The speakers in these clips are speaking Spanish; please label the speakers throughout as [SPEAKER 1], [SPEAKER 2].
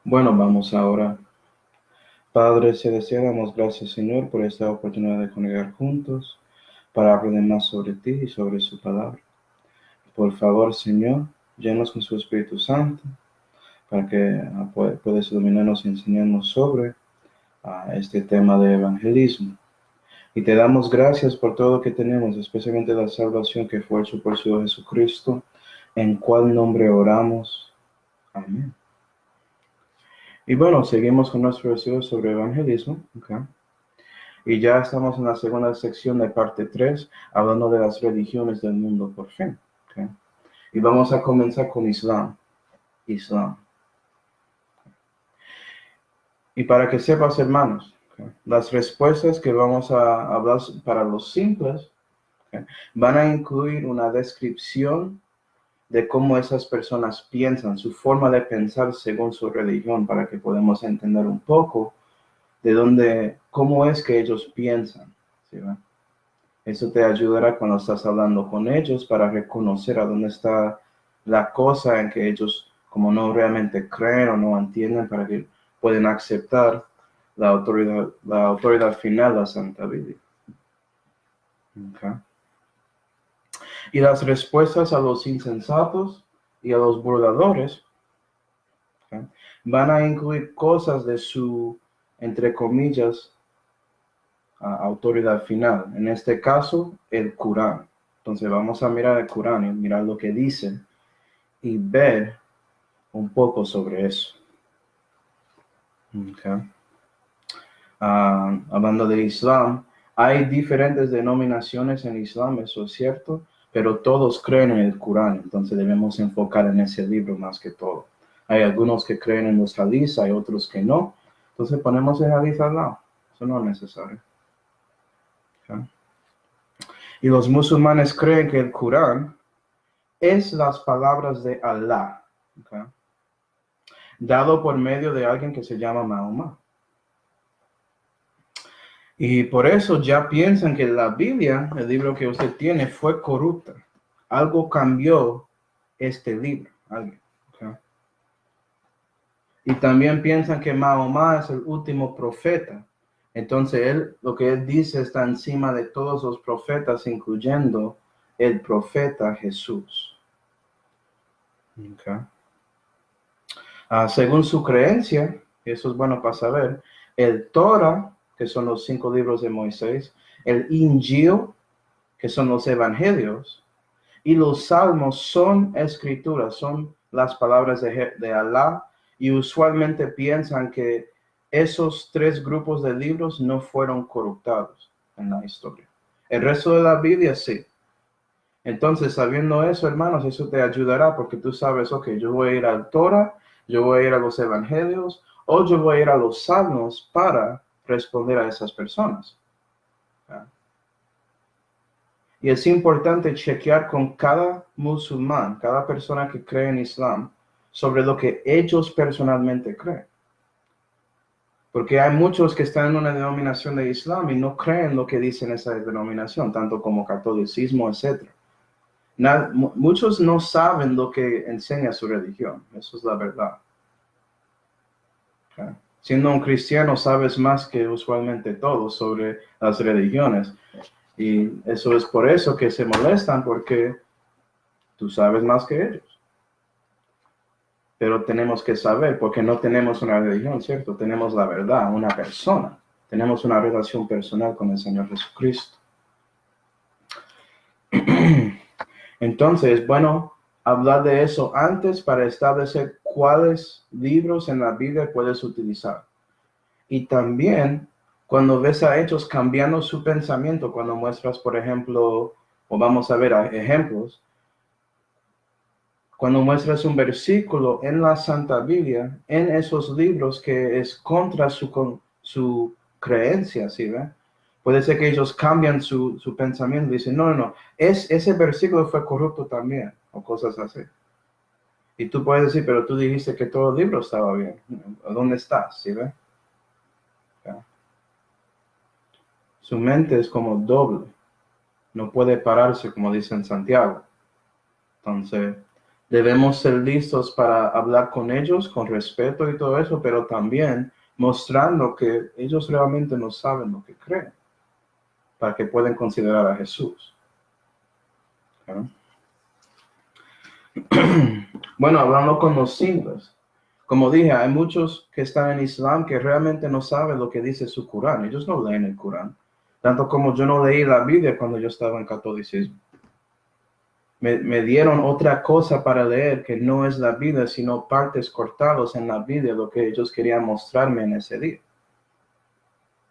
[SPEAKER 1] Bueno, vamos ahora. Padre Celestial, damos gracias, Señor, por esta oportunidad de congregar juntos para aprender más sobre ti y sobre su palabra. Por favor, Señor, llénanos con su Espíritu Santo para que puedas iluminarnos y enseñarnos sobre este tema de evangelismo. Y te damos gracias por todo lo que tenemos, especialmente la salvación que fue hecho por su Hijo Jesucristo, en cual nombre oramos. Amén. Y bueno, seguimos con nuestro estudio sobre evangelismo. ¿Ok? Y ya estamos en la segunda sección de parte 3, hablando de las religiones del mundo por fin. ¿Ok? Y vamos a comenzar con Islam. Islam. Y para que sepas, hermanos, ¿ok? Las respuestas que vamos a hablar para los simples, ¿ok? Van a incluir una descripción de cómo esas personas piensan, su forma de pensar según su religión, para que podamos entender un poco de dónde, cómo es que ellos piensan. ¿Sí, va? Eso te ayudará cuando estás hablando con ellos para reconocer a dónde está la cosa en que ellos, como no realmente creen o no entienden, para que puedan aceptar la autoridad final, la Santa Biblia. Okay. Y las respuestas a los insensatos y a los burladores, okay, van a incluir cosas de su, entre comillas, autoridad final. En este caso, el Corán. Entonces vamos a mirar el Corán y mirar lo que dice y ver un poco sobre eso. Okay. Hablando de Islam, hay diferentes denominaciones en Islam, eso es cierto, pero todos creen en el Corán, entonces debemos enfocar en ese libro más que todo. Hay algunos que creen en los hadís, hay otros que no, entonces ponemos el hadís al lado, eso no es necesario. Okay. Y los musulmanes creen que el Corán es las palabras de Allah, okay, dado por medio de alguien que se llama Mahoma. Y por eso ya piensan que la Biblia, el libro que usted tiene, fue corrupta. Algo cambió este libro. Alguien, okay. Y también piensan que Mahoma es el último profeta. Entonces lo que él dice está encima de todos los profetas, incluyendo el profeta Jesús. Okay. Según su creencia, eso es bueno para saber, el Torah, que son los 5 libros de Moisés, el Injil, que son los evangelios, y los salmos son escrituras, son las palabras de Alá, y usualmente piensan que esos 3 grupos de libros no fueron corruptados en la historia. El resto de la Biblia sí. Entonces, sabiendo eso, hermanos, eso te ayudará porque tú sabes, ok, yo voy a ir al Torah, yo voy a ir a los evangelios, o yo voy a ir a los salmos para responder a esas personas. Y es importante chequear con cada musulmán, cada persona que cree en Islam, sobre lo que ellos personalmente creen. Porque hay muchos que están en una denominación de Islam y no creen lo que dice en esa denominación, tanto como catolicismo, etc. Muchos no saben lo que enseña su religión, eso es la verdad. Okay. Siendo un cristiano sabes más que usualmente todos sobre las religiones. Y eso es por eso que se molestan, porque tú sabes más que ellos. Pero tenemos que saber, porque no tenemos una religión, ¿cierto? Tenemos la verdad, una persona. Tenemos una relación personal con el Señor Jesucristo. Entonces, es bueno hablar de eso antes para establecer cuáles libros en la Biblia puedes utilizar. Y también, cuando ves a ellos cambiando su pensamiento, cuando muestras, por ejemplo, o vamos a ver ejemplos, cuando muestras un versículo en la Santa Biblia, en esos libros que es contra su creencia, ¿sí ve? Puede ser que ellos cambian su pensamiento y dicen, no, ese versículo fue corrupto también, o cosas así. Y tú puedes decir, pero tú dijiste que todo el libro estaba bien. ¿Dónde estás? ¿Sí ve? ¿Ya? Su mente es como doble. No puede pararse, como dice en Santiago. Entonces, Debemos ser listos para hablar con ellos con respeto y todo eso, pero también mostrando que ellos realmente no saben lo que creen, para que puedan considerar a Jesús. ¿Okay? Bueno, hablando con los simples, como dije, hay muchos que están en Islam que realmente no saben lo que dice su Corán. Ellos no leen el Corán, tanto como yo no leí la Biblia cuando yo estaba en catolicismo. Me dieron otra cosa para leer que no es la Biblia, sino partes cortadas en la Biblia, lo que ellos querían mostrarme en ese día.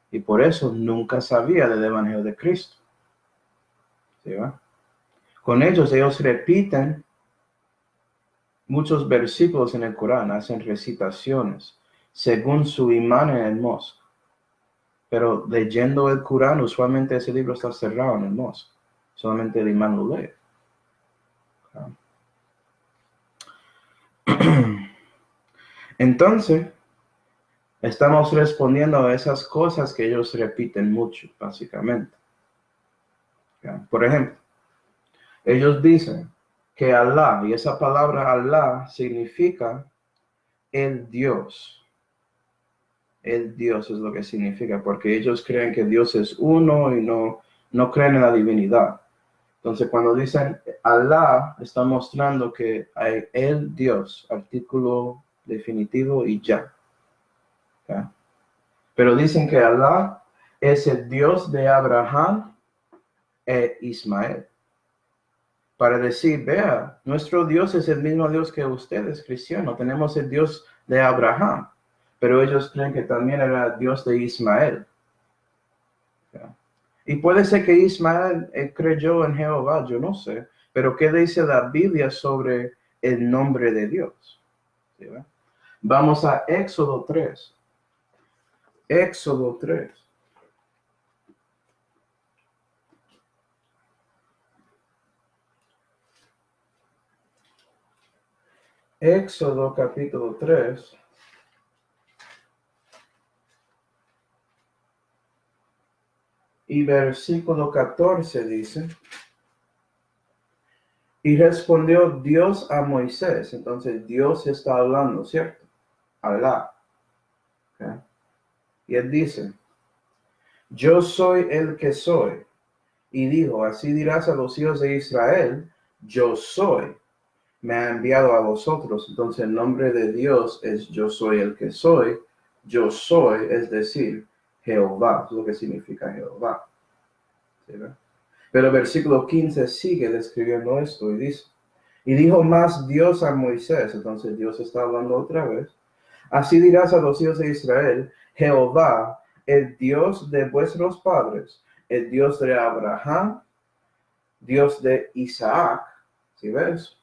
[SPEAKER 1] Y por eso nunca sabía del Evangelio de Cristo. ¿Sí va? Con ellos repiten muchos versículos en el Corán, hacen recitaciones según su imán en el mosque. Pero leyendo el Corán, usualmente ese libro está cerrado en el mosque. Solamente el imán lo lee. Entonces, estamos respondiendo a esas cosas que ellos repiten mucho, básicamente. Por ejemplo, ellos dicen que Alá, y esa palabra Alá significa el Dios. El Dios es lo que significa, porque ellos creen que Dios es uno y no creen en la divinidad. Entonces, cuando dicen Alá, está mostrando que hay el Dios, artículo definitivo y ya. ¿Okay? Pero dicen que Alá es el Dios de Abraham e Ismael. Para decir, vea, nuestro Dios es el mismo Dios que ustedes, cristianos. Tenemos el Dios de Abraham, pero ellos creen que también era el Dios de Ismael. ¿Okay? Y puede ser que Ismael creyó en Jehová, yo no sé, pero ¿qué dice la Biblia sobre el nombre de Dios? ¿Sí? Vamos a Éxodo 3. Éxodo 3. Éxodo capítulo 3. Y versículo 14 dice, y respondió Dios a Moisés. Entonces Dios está hablando, ¿cierto? Alá. ¿Okay? Y él dice, yo soy el que soy. Y dijo, así dirás a los hijos de Israel, yo soy. Me ha enviado a vosotros. Entonces el nombre de Dios es yo soy el que soy. Yo soy, es decir, Jehová. Es lo que significa Jehová. ¿Sí, ve? Pero el versículo 15 sigue describiendo esto y dice, y dijo más Dios a Moisés. Entonces Dios está hablando otra vez. Así dirás a los hijos de Israel, Jehová, el Dios de vuestros padres, el Dios de Abraham, Dios de Isaac, ¿sí ves?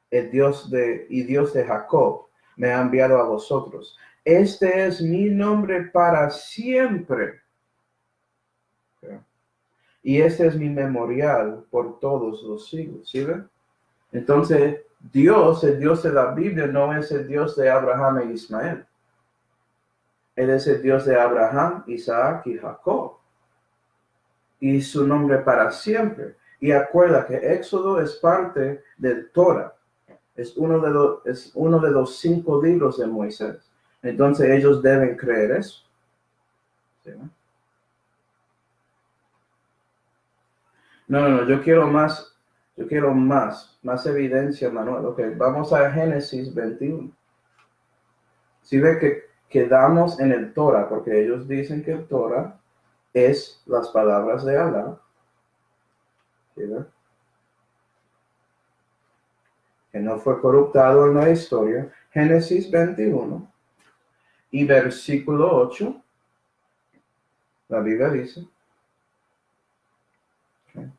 [SPEAKER 1] El Dios de Jacob, me ha enviado a vosotros. Este es mi nombre para siempre. ¿Okay? Y este es mi memorial por todos los siglos. ¿Sí ven? Entonces, Dios, el Dios de la Biblia, no es el Dios de Abraham e Ismael. Él es el Dios de Abraham, Isaac y Jacob. Y su nombre para siempre. Y acuerda que Éxodo es parte del Torah. Es uno de los 5 libros de Moisés. Entonces ellos deben creer eso. ¿Sí? No, yo quiero más evidencia, Manuel. Ok, vamos a Génesis 21. Si ve que quedamos en el Torah, porque ellos dicen que el Torah es las palabras de Alá. ¿Sí ve? Que no fue corruptado en la historia. Génesis 21 y versículo 8. La Biblia dice. Okay.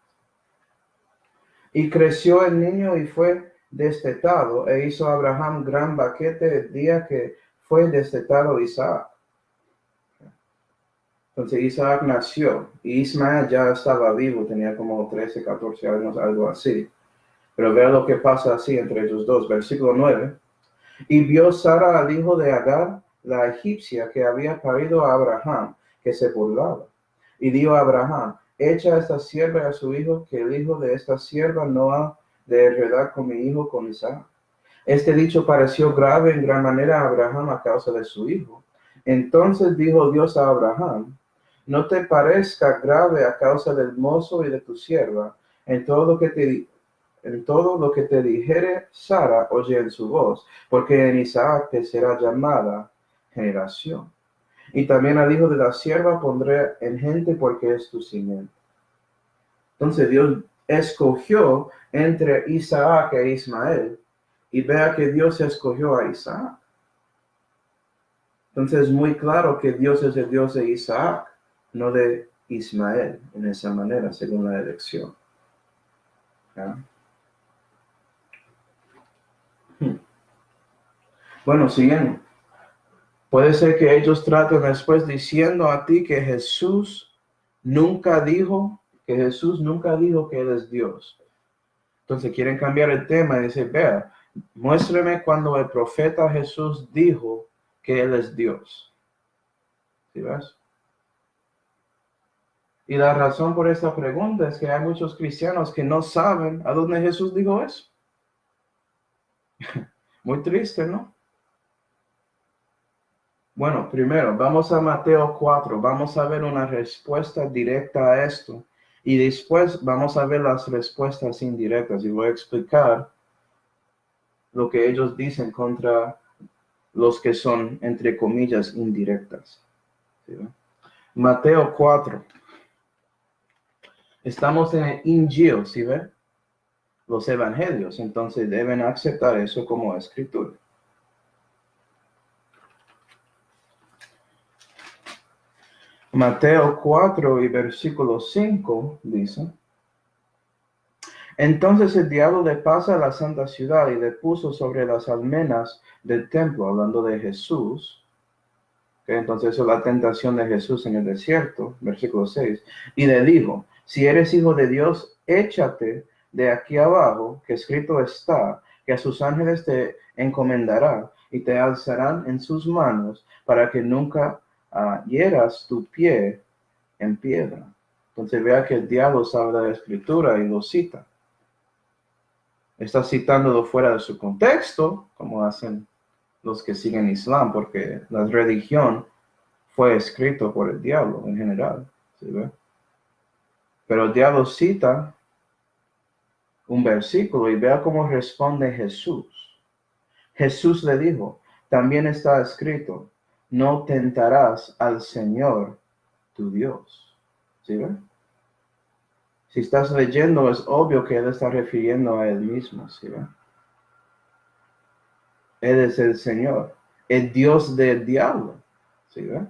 [SPEAKER 1] Y creció el niño y fue destetado, e hizo Abraham gran banquete el día que fue destetado Isaac. Entonces Isaac nació, y Ismael ya estaba vivo, tenía como 13, 14 años, algo así. Pero vea lo que pasa así entre ellos dos. Versículo 9. Y vio Sara al hijo de Agar, la egipcia, que había parido a Abraham, que se burlaba. Y dijo a Abraham, echa a esta sierva a su hijo, que el hijo de esta sierva no ha de heredar con mi hijo, con Isaac? Este dicho pareció grave en gran manera a Abraham a causa de su hijo. Entonces dijo Dios a Abraham: no te parezca grave a causa del mozo y de tu sierva. En todo lo que te dijere Sara, oye en su voz, porque en Isaac te será llamada generación. Y también al hijo de la sierva pondré en gente, porque es tu simiente. Entonces Dios escogió entre Isaac e Ismael, y vea que Dios escogió a Isaac. Entonces es muy claro que Dios es el Dios de Isaac, no de Ismael, en esa manera, según la elección. ¿Ya? Bueno, siguiendo. Puede ser que ellos traten después diciendo a ti que Jesús nunca dijo que Él es Dios. Entonces quieren cambiar el tema y decir: vea, muéstrame cuando el profeta Jesús dijo que Él es Dios. ¿Sí ves? Y la razón por esta pregunta es que hay muchos cristianos que no saben a dónde Jesús dijo eso. Muy triste, ¿no? Bueno, primero, vamos a Mateo 4. Vamos a ver una respuesta directa a esto. Y después vamos a ver las respuestas indirectas. Y voy a explicar lo que ellos dicen contra los que son, entre comillas, indirectas. ¿Sí? Mateo 4. Estamos en el Injil, ¿sí ven? Los evangelios. Entonces deben aceptar eso como escritura. Mateo 4 y versículo 5 dice: entonces el diablo le pasa a la santa ciudad y le puso sobre las almenas del templo, hablando de Jesús. Entonces eso es la tentación de Jesús en el desierto, versículo 6. Y le dijo: si eres hijo de Dios, échate de aquí abajo, que escrito está, que a sus ángeles te encomendará y te alzarán en sus manos para que nunca hieras tu pie en piedra. Entonces vea que el diablo sabe de la escritura y lo cita. Está citándolo fuera de su contexto, como hacen los que siguen Islam, porque la religión fue escrito por el diablo en general. ¿Sí ve? Pero el diablo cita un versículo y vea cómo responde Jesús. Jesús le dijo: también está escrito, no tentarás al Señor tu Dios. ¿Sí ve? Si estás leyendo, es obvio que él está refiriendo a él mismo. ¿Sí ve? Él es el Señor, el Dios del diablo. ¿Sí ve?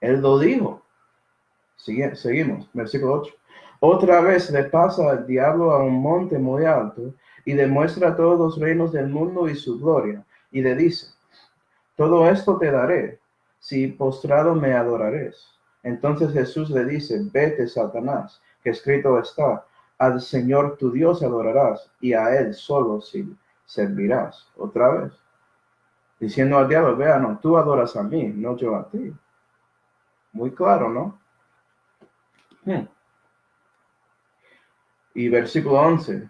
[SPEAKER 1] Él lo dijo. Seguimos, versículo 8. Otra vez le pasa al diablo a un monte muy alto y le muestra todos los reinos del mundo y su gloria. Y le dice: todo esto te daré, si postrado me adorares. Entonces Jesús le dice: vete, Satanás, que escrito está, al Señor tu Dios adorarás, y a Él solo servirás. Otra vez, diciendo al diablo: vea, no, tú adoras a mí, no yo a ti. Muy claro, ¿no? Y versículo 11.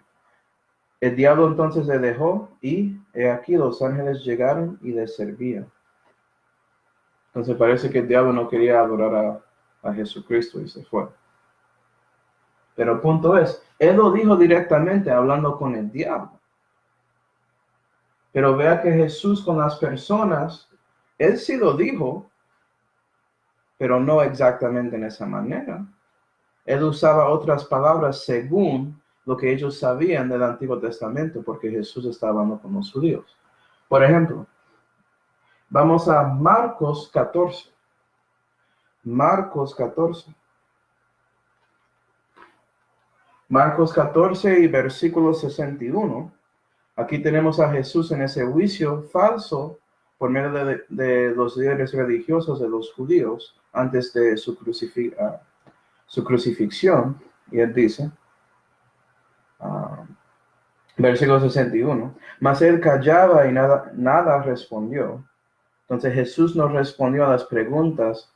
[SPEAKER 1] El diablo entonces le dejó, y he aquí los ángeles llegaron y le servían. Entonces parece que el diablo no quería adorar a Jesucristo y se fue. Pero el punto es, él lo dijo directamente hablando con el diablo. Pero vea que Jesús con las personas, él sí lo dijo, pero no exactamente en esa manera. Él usaba otras palabras según lo que ellos sabían del Antiguo Testamento, porque Jesús estaba hablando con los judíos. Por ejemplo, vamos a Marcos 14. Marcos 14. Marcos 14 y versículo 61. Aquí tenemos a Jesús en ese juicio falso por medio de los líderes religiosos de los judíos antes de su crucifixión. Y él dice, versículo 61, mas él callaba y nada respondió. Entonces Jesús no respondió a las preguntas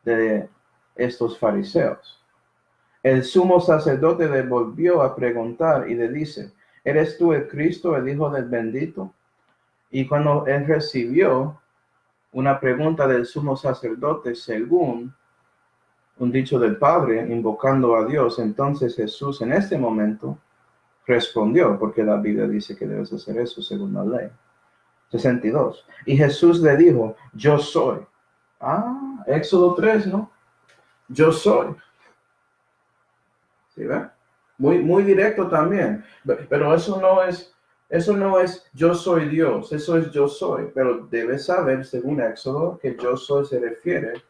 [SPEAKER 1] de estos fariseos. El sumo sacerdote le volvió a preguntar y le dice, ¿eres tú el Cristo, el Hijo del bendito? Y cuando él recibió una pregunta del sumo sacerdote según un dicho del Padre, invocando a Dios, entonces Jesús en este momento respondió, porque la Biblia dice que debes hacer eso según la ley. 62. Y Jesús le dijo, yo soy. Éxodo 3, ¿no? Yo soy. ¿Sí ve? Muy directo también. Pero eso no es yo soy Dios, eso es yo soy. Pero debes saber, según Éxodo, que yo soy se refiere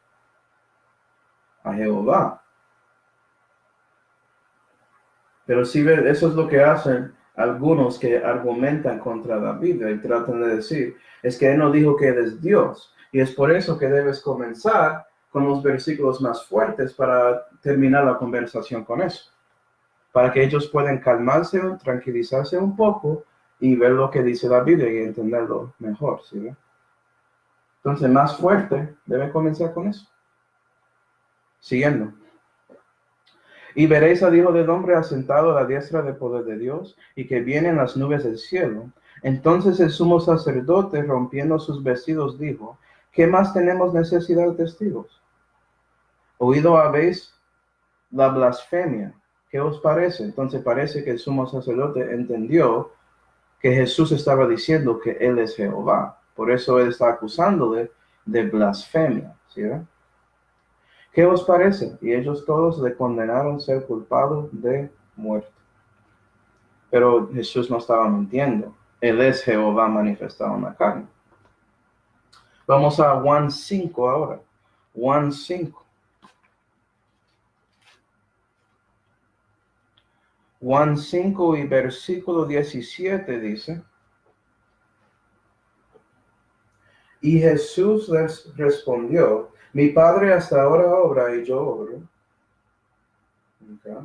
[SPEAKER 1] a Jehová. Pero si ve, eso es lo que hacen algunos que argumentan contra la Biblia y tratan de decir, es que él no dijo que él es Dios. Y es por eso que debes comenzar con los versículos más fuertes para terminar la conversación con eso. Para que ellos puedan calmarse, tranquilizarse un poco y ver lo que dice la Biblia y entenderlo mejor, ¿sí ve? Entonces, más fuerte, debe comenzar con eso. Siguiendo. Y veréis al Hijo del Hombre asentado a la diestra del poder de Dios, y que viene en las nubes del cielo. Entonces el sumo sacerdote, rompiendo sus vestidos, dijo, ¿qué más tenemos necesidad de testigos? Oído habéis la blasfemia. ¿Qué os parece? Entonces parece que el sumo sacerdote entendió que Jesús estaba diciendo que Él es Jehová. Por eso Él está acusándole de blasfemia. ¿Sí, ¿qué os parece? Y ellos todos le condenaron ser culpado de muerte. Pero Jesús no estaba mintiendo. Él es Jehová manifestado en la carne. Vamos a Juan 5 ahora. Juan 5. Juan 5 y versículo 17 dice, y Jesús les respondió, mi Padre hasta ahora obra y yo obro. Okay.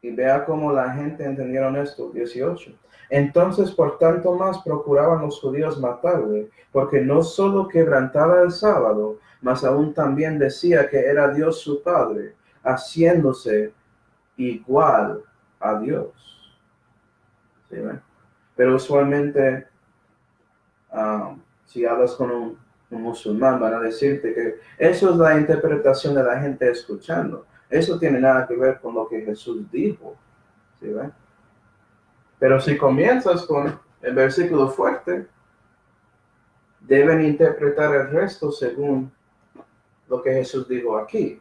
[SPEAKER 1] Y vea cómo la gente entendieron esto, 18. Entonces, por tanto más procuraban los judíos matarle, porque no solo quebrantaba el sábado, mas aún también decía que era Dios su Padre, haciéndose igual a Dios. ¿Sí, pero usualmente, si hablas con un musulmán, van a decirte que eso es la interpretación de la gente escuchando. Eso tiene nada que ver con lo que Jesús dijo. ¿Sí, ven? Pero si comienzas con el versículo fuerte, deben interpretar el resto según lo que Jesús dijo aquí.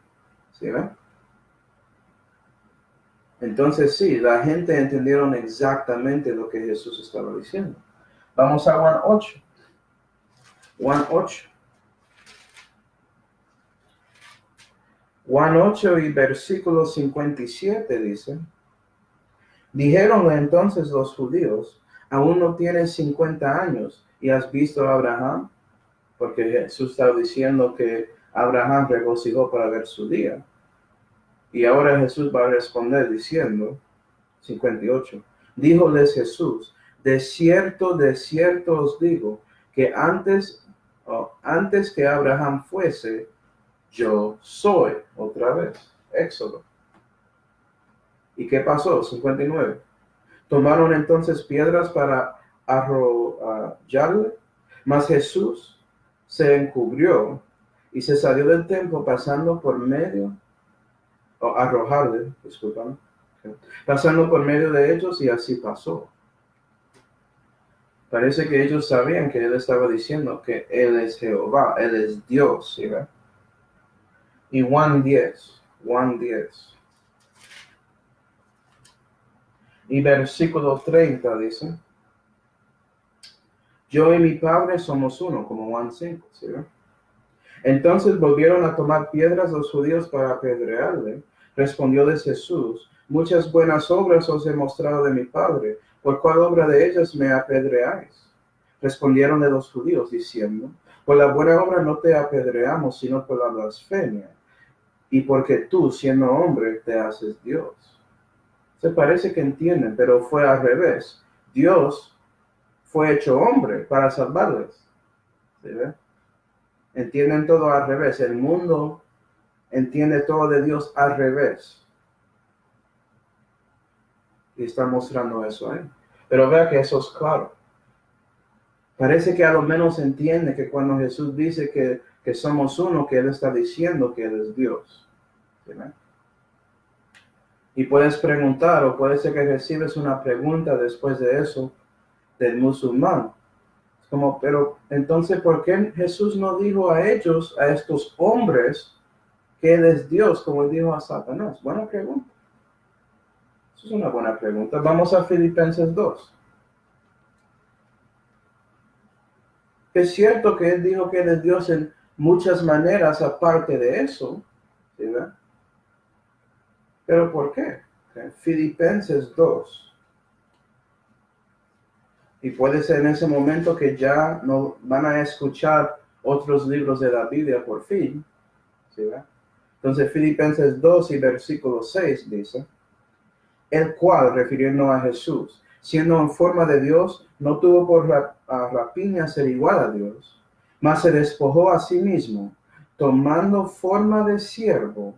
[SPEAKER 1] ¿Sí, ven? Entonces sí, la gente entendieron exactamente lo que Jesús estaba diciendo. Vamos a Juan 8. Juan 8. Juan 8 y versículo 57 dice, dijeronle entonces los judíos, aún no tienes 50 años y has visto a Abraham, porque Jesús estaba diciendo que Abraham regocijó para ver su día. Y ahora Jesús va a responder diciendo, 58, díjoles Jesús, de cierto os digo, que antes que Abraham fuese, yo soy, otra vez, Éxodo. ¿Y qué pasó? 59. Tomaron entonces piedras para arrollarle, mas Jesús se encubrió y se salió del templo pasando por medio, o arrojarle, disculpan, pasando por medio de ellos, y así pasó. Parece que ellos sabían que él estaba diciendo que él es Jehová, él es Dios, ¿sí? Y Juan 10. Y versículo 30 dice, yo y mi Padre somos uno, como Juan 5, ¿sí? Entonces volvieron a tomar piedras los judíos para apedrearle. Respondióles Jesús, muchas buenas obras os he mostrado de mi Padre, ¿por cuál obra de ellas me apedreáis? Respondieronle los judíos diciendo, por la buena obra no te apedreamos, sino por la blasfemia, y porque tú, siendo hombre, te haces Dios. Se parece que entienden, pero fue al revés. Dios fue hecho hombre para salvarles. ¿Sí, ve? Entienden todo al revés. El mundo entiende todo de Dios al revés. Y está mostrando eso ahí. Pero vea que eso es claro. Parece que a lo menos entiende que cuando Jesús dice que somos uno, que Él está diciendo que Él es Dios. ¿Verdad? Y puedes preguntar, o puede ser que recibes una pregunta después de eso del musulmán. Es como, pero entonces, ¿por qué Jesús no dijo a ellos, a estos hombres, que Él es Dios, como Él dijo a Satanás? Buena pregunta. Eso es una buena pregunta. Vamos a Filipenses 2. Es cierto que Él dijo que Él es Dios en muchas maneras, aparte de eso, ¿verdad? ¿Pero por qué? Okay. Filipenses 2. Y puede ser en ese momento que ya no van a escuchar otros libros de la Biblia por fin, ¿verdad? Entonces Filipenses 2 y versículo 6 dice, el cual, refiriendo a Jesús, siendo en forma de Dios, no tuvo por rapiña ser igual a Dios, mas se despojó a sí mismo, tomando forma de siervo,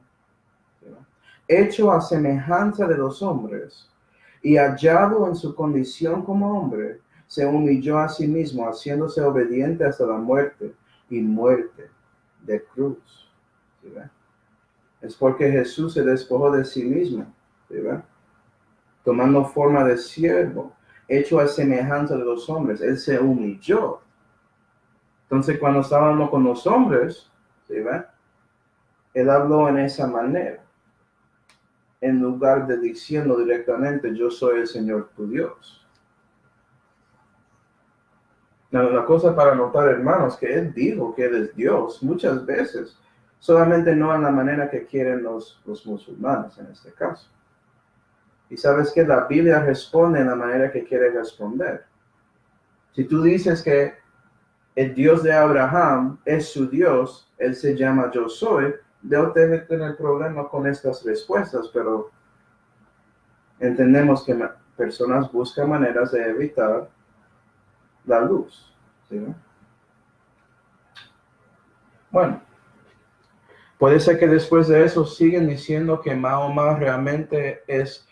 [SPEAKER 1] ¿verdad? Hecho a semejanza de los hombres, y hallado en su condición como hombre, se humilló a sí mismo, haciéndose obediente hasta la muerte, y muerte de cruz, ¿verdad? Es porque Jesús se despojó de sí mismo, ¿verdad? Tomando forma de siervo, hecho a semejanza de los hombres. Él se humilló. Entonces, cuando estábamos con los hombres, ¿verdad? Él habló en esa manera, en lugar de diciendo directamente, yo soy el Señor tu Dios. La cosa para notar, hermanos, que Él dijo que Él es Dios muchas veces, solamente no en la manera que quieren los musulmanes en este caso. Y sabes que la Biblia responde en la manera que quiere responder. Si tú dices que el Dios de Abraham es su Dios, Él se llama Yo Soy, debo tener problema con estas respuestas, pero entendemos que personas buscan maneras de evitar la luz, ¿sí? Bueno, puede ser que después de eso siguen diciendo que Mahoma realmente es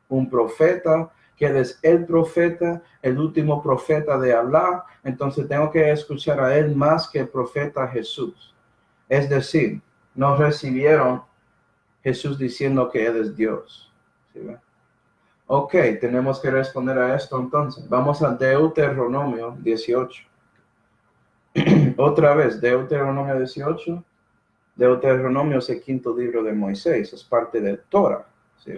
[SPEAKER 1] un profeta, que él es el profeta, el último profeta de Allah, entonces tengo que escuchar a él más que el profeta Jesús. Es decir, no recibieron Jesús diciendo que Él es Dios. ¿Sí? Ok, tenemos que responder a esto entonces. Vamos a Deuteronomio 18. Otra vez, Deuteronomio 18. Deuteronomio es el quinto libro de Moisés, es parte del Torah. ¿Sí?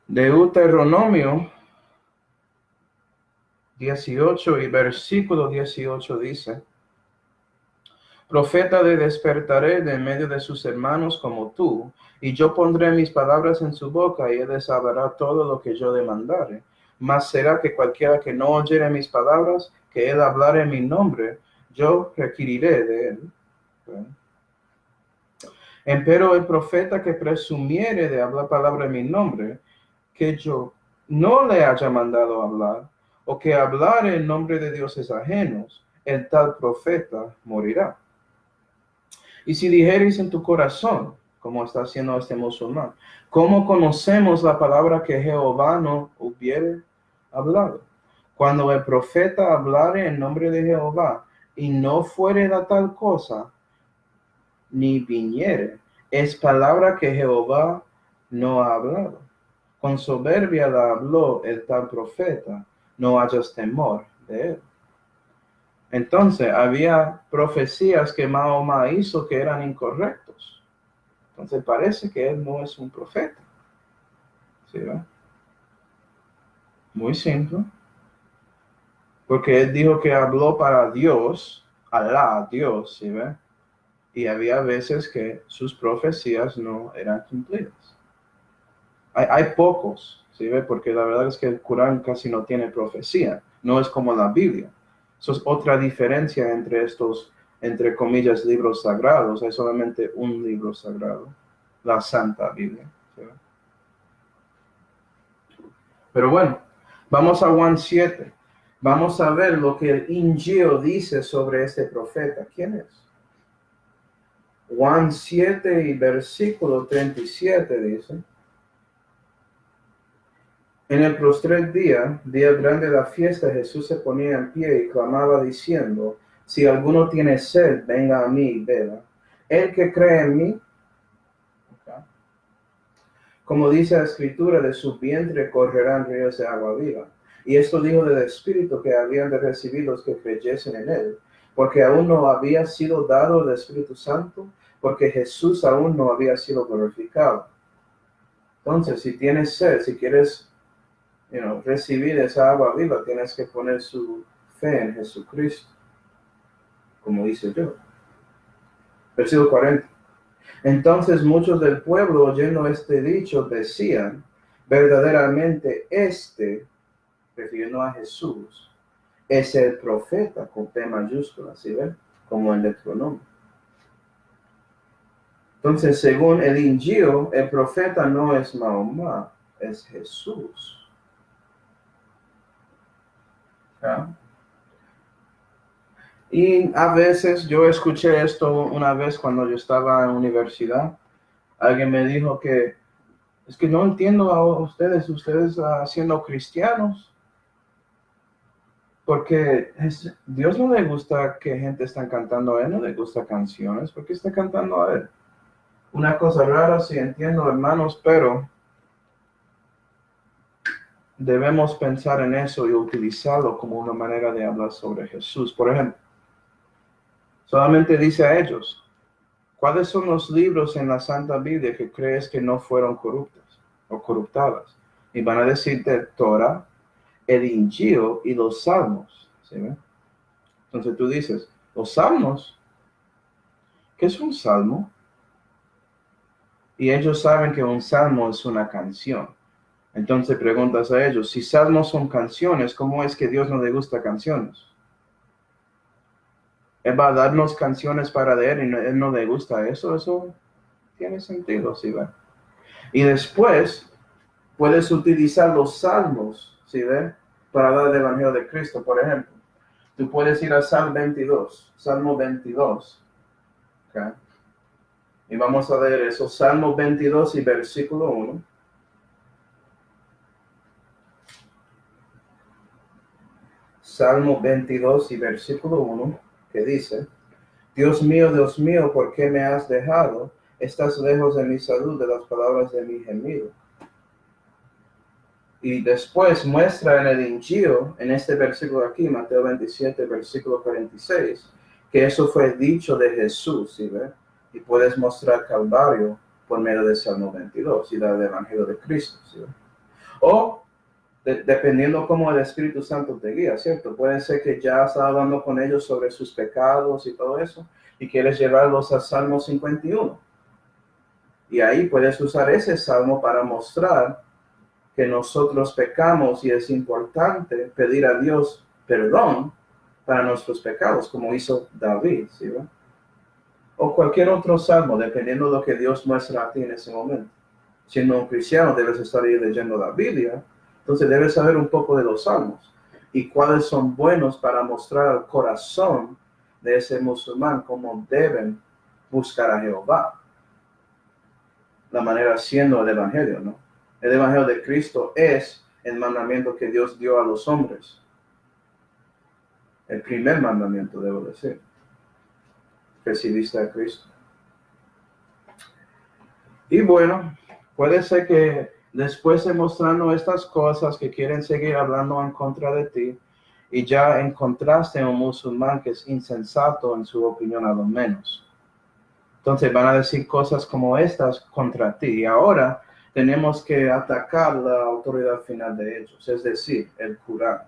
[SPEAKER 1] Deuteronomio 18 y versículo 18 dice, profeta le despertaré de medio de sus hermanos como tú, y yo pondré mis palabras en su boca, y él les hablará todo lo que yo demandare. Mas será que cualquiera que no oyere mis palabras, que él hablare en mi nombre, yo requiriré de él. Empero el profeta que presumiere de hablar palabra en mi nombre, que yo no le haya mandado hablar, o que hablare en nombre de dioses ajenos, el tal profeta morirá. Y si dijeres en tu corazón, como está haciendo este musulmán, ¿cómo conocemos la palabra que Jehová no hubiere hablado? Cuando el profeta hablare en nombre de Jehová y no fuere la tal cosa, ni viniere, es palabra que Jehová no ha hablado. Con soberbia la habló el tal profeta, no hayas temor de él. Entonces, había profecías que Mahoma hizo que eran incorrectos. Entonces, parece que él no es un profeta. ¿Sí, va? Muy simple. Porque él dijo que habló para Dios, Alá, Dios, ¿sí ve? Y había veces que sus profecías no eran cumplidas. Hay pocos, ¿sí ve? Porque la verdad es que el Corán casi no tiene profecía. No es como la Biblia. Eso es otra diferencia entre estos, entre comillas, libros sagrados. Hay solamente un libro sagrado, la Santa Biblia. ¿Sí? Pero bueno, vamos a Juan 7. Vamos a ver lo que el Injil dice sobre este profeta. ¿Quién es? Juan 7 y versículo 37 dice: en el postrer día, día grande de la fiesta, Jesús se ponía en pie y clamaba diciendo: si alguno tiene sed, venga a mí y beba. El que cree en mí, como dice la Escritura, de su vientre correrán ríos de agua viva. Y esto dijo del Espíritu que habían de recibir los que creyesen en él, porque aún no había sido dado el Espíritu Santo, porque Jesús aún no había sido glorificado. Entonces, si tienes sed, si quieres recibir esa agua viva, tienes que poner su fe en Jesucristo, como dice yo. Versículo 40. Entonces muchos del pueblo, oyendo este dicho, decían: verdaderamente refiriendo a Jesús, es el profeta, con P mayúscula, ¿sí ven? Como en Deuteronomio. Entonces, según el Injil, el profeta no es Mahoma, es Jesús. ¿Ah? Y a veces yo escuché esto una vez cuando yo estaba en universidad. Alguien me dijo que es que no entiendo a ustedes siendo cristianos, porque Dios no le gusta que gente esté cantando a él, no le gusta canciones, ¿por qué está cantando a él? Una cosa rara, sí entiendo, hermanos, pero debemos pensar en eso y utilizarlo como una manera de hablar sobre Jesús. Por ejemplo, solamente dice a ellos: ¿cuáles son los libros en la Santa Biblia que crees que no fueron corruptos o corruptadas? Y van a decirte Torah, el Injil y los Salmos. ¿Sí? Entonces tú dices, ¿los Salmos? ¿Qué es un salmo? Y ellos saben que un salmo es una canción. Entonces preguntas a ellos, si salmos son canciones, ¿cómo es que Dios no le gusta canciones? Él va a darnos canciones para leer y él no le gusta eso. Eso tiene sentido, ¿sí ve? Y después puedes utilizar los salmos, ¿sí ve? Para hablar del Evangelio de Cristo, por ejemplo. Tú puedes ir a Salmo 22. ¿Okay? Y vamos a leer eso, Salmo 22 y versículo 1. Salmo 22 y versículo 1, que dice: Dios mío, ¿por qué me has dejado? Estás lejos de mi salud, de las palabras de mi gemido. Y después muestra en el Injil, en este versículo aquí, Mateo 27, versículo 46, que eso fue dicho de Jesús, ¿sí ve? Y puedes mostrar Calvario por medio de Salmo 22 y del Evangelio de Cristo, ¿sí ve? O dependiendo cómo el Espíritu Santo te guía, ¿cierto? Puede ser que ya estás hablando con ellos sobre sus pecados y todo eso, y quieres llevarlos a Salmo 51. Y ahí puedes usar ese salmo para mostrar que nosotros pecamos y es importante pedir a Dios perdón para nuestros pecados, como hizo David, ¿sí? O cualquier otro salmo, dependiendo de lo que Dios muestra a ti en ese momento. Siendo un cristiano, debes estar ahí leyendo la Biblia, entonces debes saber un poco de los salmos y cuáles son buenos para mostrar al corazón de ese musulmán cómo deben buscar a Jehová. La manera siendo el Evangelio, ¿no? El Evangelio de Cristo es el mandamiento que Dios dio a los hombres. El primer mandamiento, debo decir. Recibiste a Cristo. Y bueno, puede ser que después de mostrando estas cosas que quieren seguir hablando en contra de ti, y ya encontraste un musulmán que es insensato en su opinión a lo menos. Entonces van a decir cosas como estas contra ti. Y ahora tenemos que atacar la autoridad final de ellos, es decir, el Corán.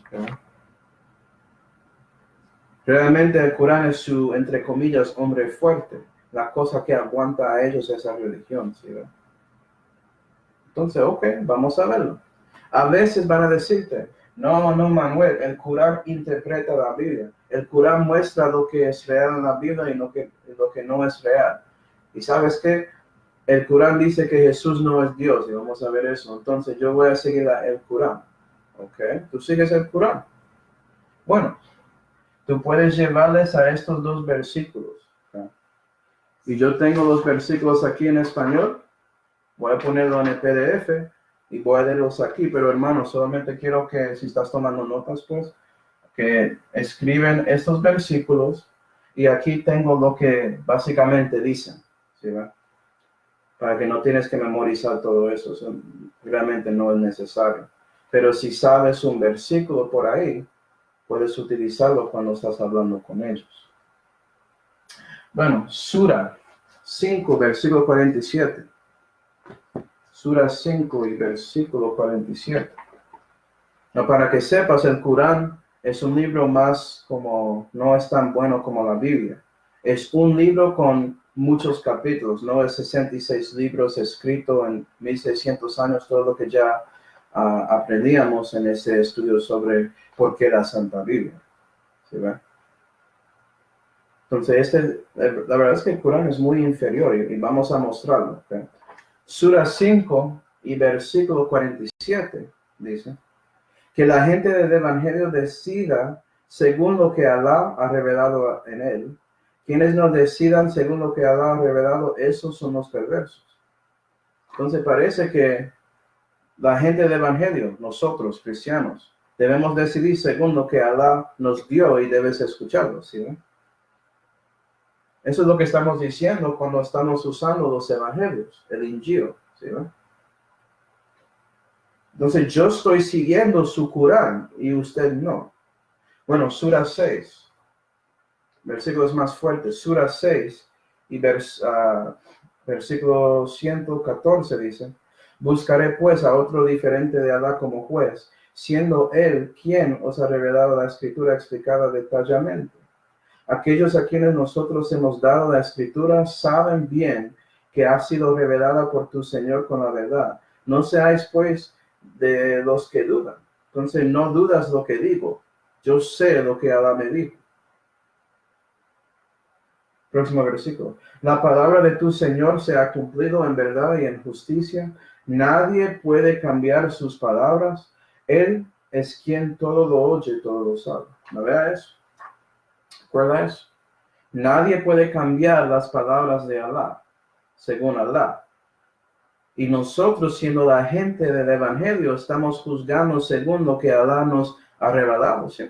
[SPEAKER 1] ¿Okay? Realmente el Corán es su, entre comillas, hombre fuerte. La cosa que aguanta a ellos esa religión, ¿sí? Entonces, ok, vamos a verlo. A veces van a decirte, no, Manuel, el Corán interpreta la Biblia. El Corán muestra lo que es real en la Biblia y lo que no es real. Y sabes qué? El Corán dice que Jesús no es Dios, y vamos a ver eso. Entonces yo voy a seguir el Corán. ¿Ok? ¿Tú sigues el Corán? Bueno, tú puedes llevarles a estos dos versículos. ¿Okay? y yo tengo los versículos aquí en español, voy a ponerlo en el PDF y voy a leerlos aquí, pero hermano, solamente quiero que si estás tomando notas, pues, que escriben estos versículos y aquí tengo lo que básicamente dicen, ¿sí, va? Para que no tienes que memorizar todo eso, realmente no es necesario. Pero si sabes un versículo por ahí, puedes utilizarlo cuando estás hablando con ellos. Bueno, Sura 5, versículo 47. Sura 5 y versículo 47. No, para que sepas, el Corán es un libro más como, no es tan bueno como la Biblia. Es un libro con muchos capítulos, no es 66 libros escritos en 1600 años, todo lo que ya aprendíamos en ese estudio sobre por qué la Santa Biblia. ¿Sí ve? Entonces, la verdad es que el Corán es muy inferior y vamos a mostrarlo. ¿Okay? Sura 5 y versículo 47 dice que la gente del Evangelio decida según lo que Alá ha revelado en él. Quienes no decidan según lo que Alá ha revelado, esos son los perversos. Entonces parece que la gente del Evangelio, nosotros cristianos, debemos decidir según lo que Alá nos dio y debes escucharlo, ¿sí? Eso es lo que estamos diciendo cuando estamos usando los evangelios, el Injil, ¿sí? Entonces yo estoy siguiendo su Corán y usted no. Bueno, Sura 6, versículos más fuertes, Sura 6 y versículo 114 dice, buscaré pues a otro diferente de Alá como juez, siendo él quien os ha revelado la escritura explicada detalladamente. Aquellos a quienes nosotros hemos dado la escritura saben bien que ha sido revelada por tu Señor con la verdad. No seáis pues de los que dudan. Entonces no dudas lo que digo. Yo sé lo que Alá me dijo. Próximo versículo. La palabra de tu Señor se ha cumplido en verdad y en justicia. Nadie puede cambiar sus palabras. Él es quien todo lo oye, todo lo sabe. ¿No vea eso? ¿Recuerda eso? Nadie puede cambiar las palabras de Alá, según Alá. Y nosotros, siendo la gente del Evangelio, estamos juzgando según lo que Alá nos ha revelado, ¿sí?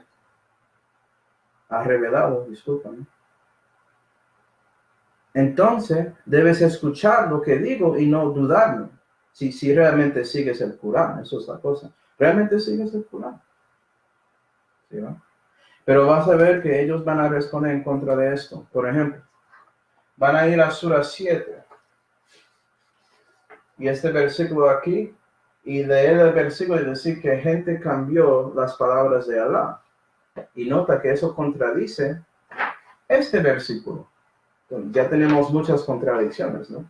[SPEAKER 1] Ha revelado, discúlpame. Entonces, debes escuchar lo que digo y no dudarme. Si realmente sigues el Corán, eso es la cosa. Realmente sigues el Corán. ¿Sí, no? Pero vas a ver que ellos van a responder en contra de esto. Por ejemplo, van a ir a Sura 7. Y este versículo aquí, y leer el versículo y decir que gente cambió las palabras de Alá. Y nota que eso contradice este versículo. Entonces, ya tenemos muchas contradicciones, ¿no?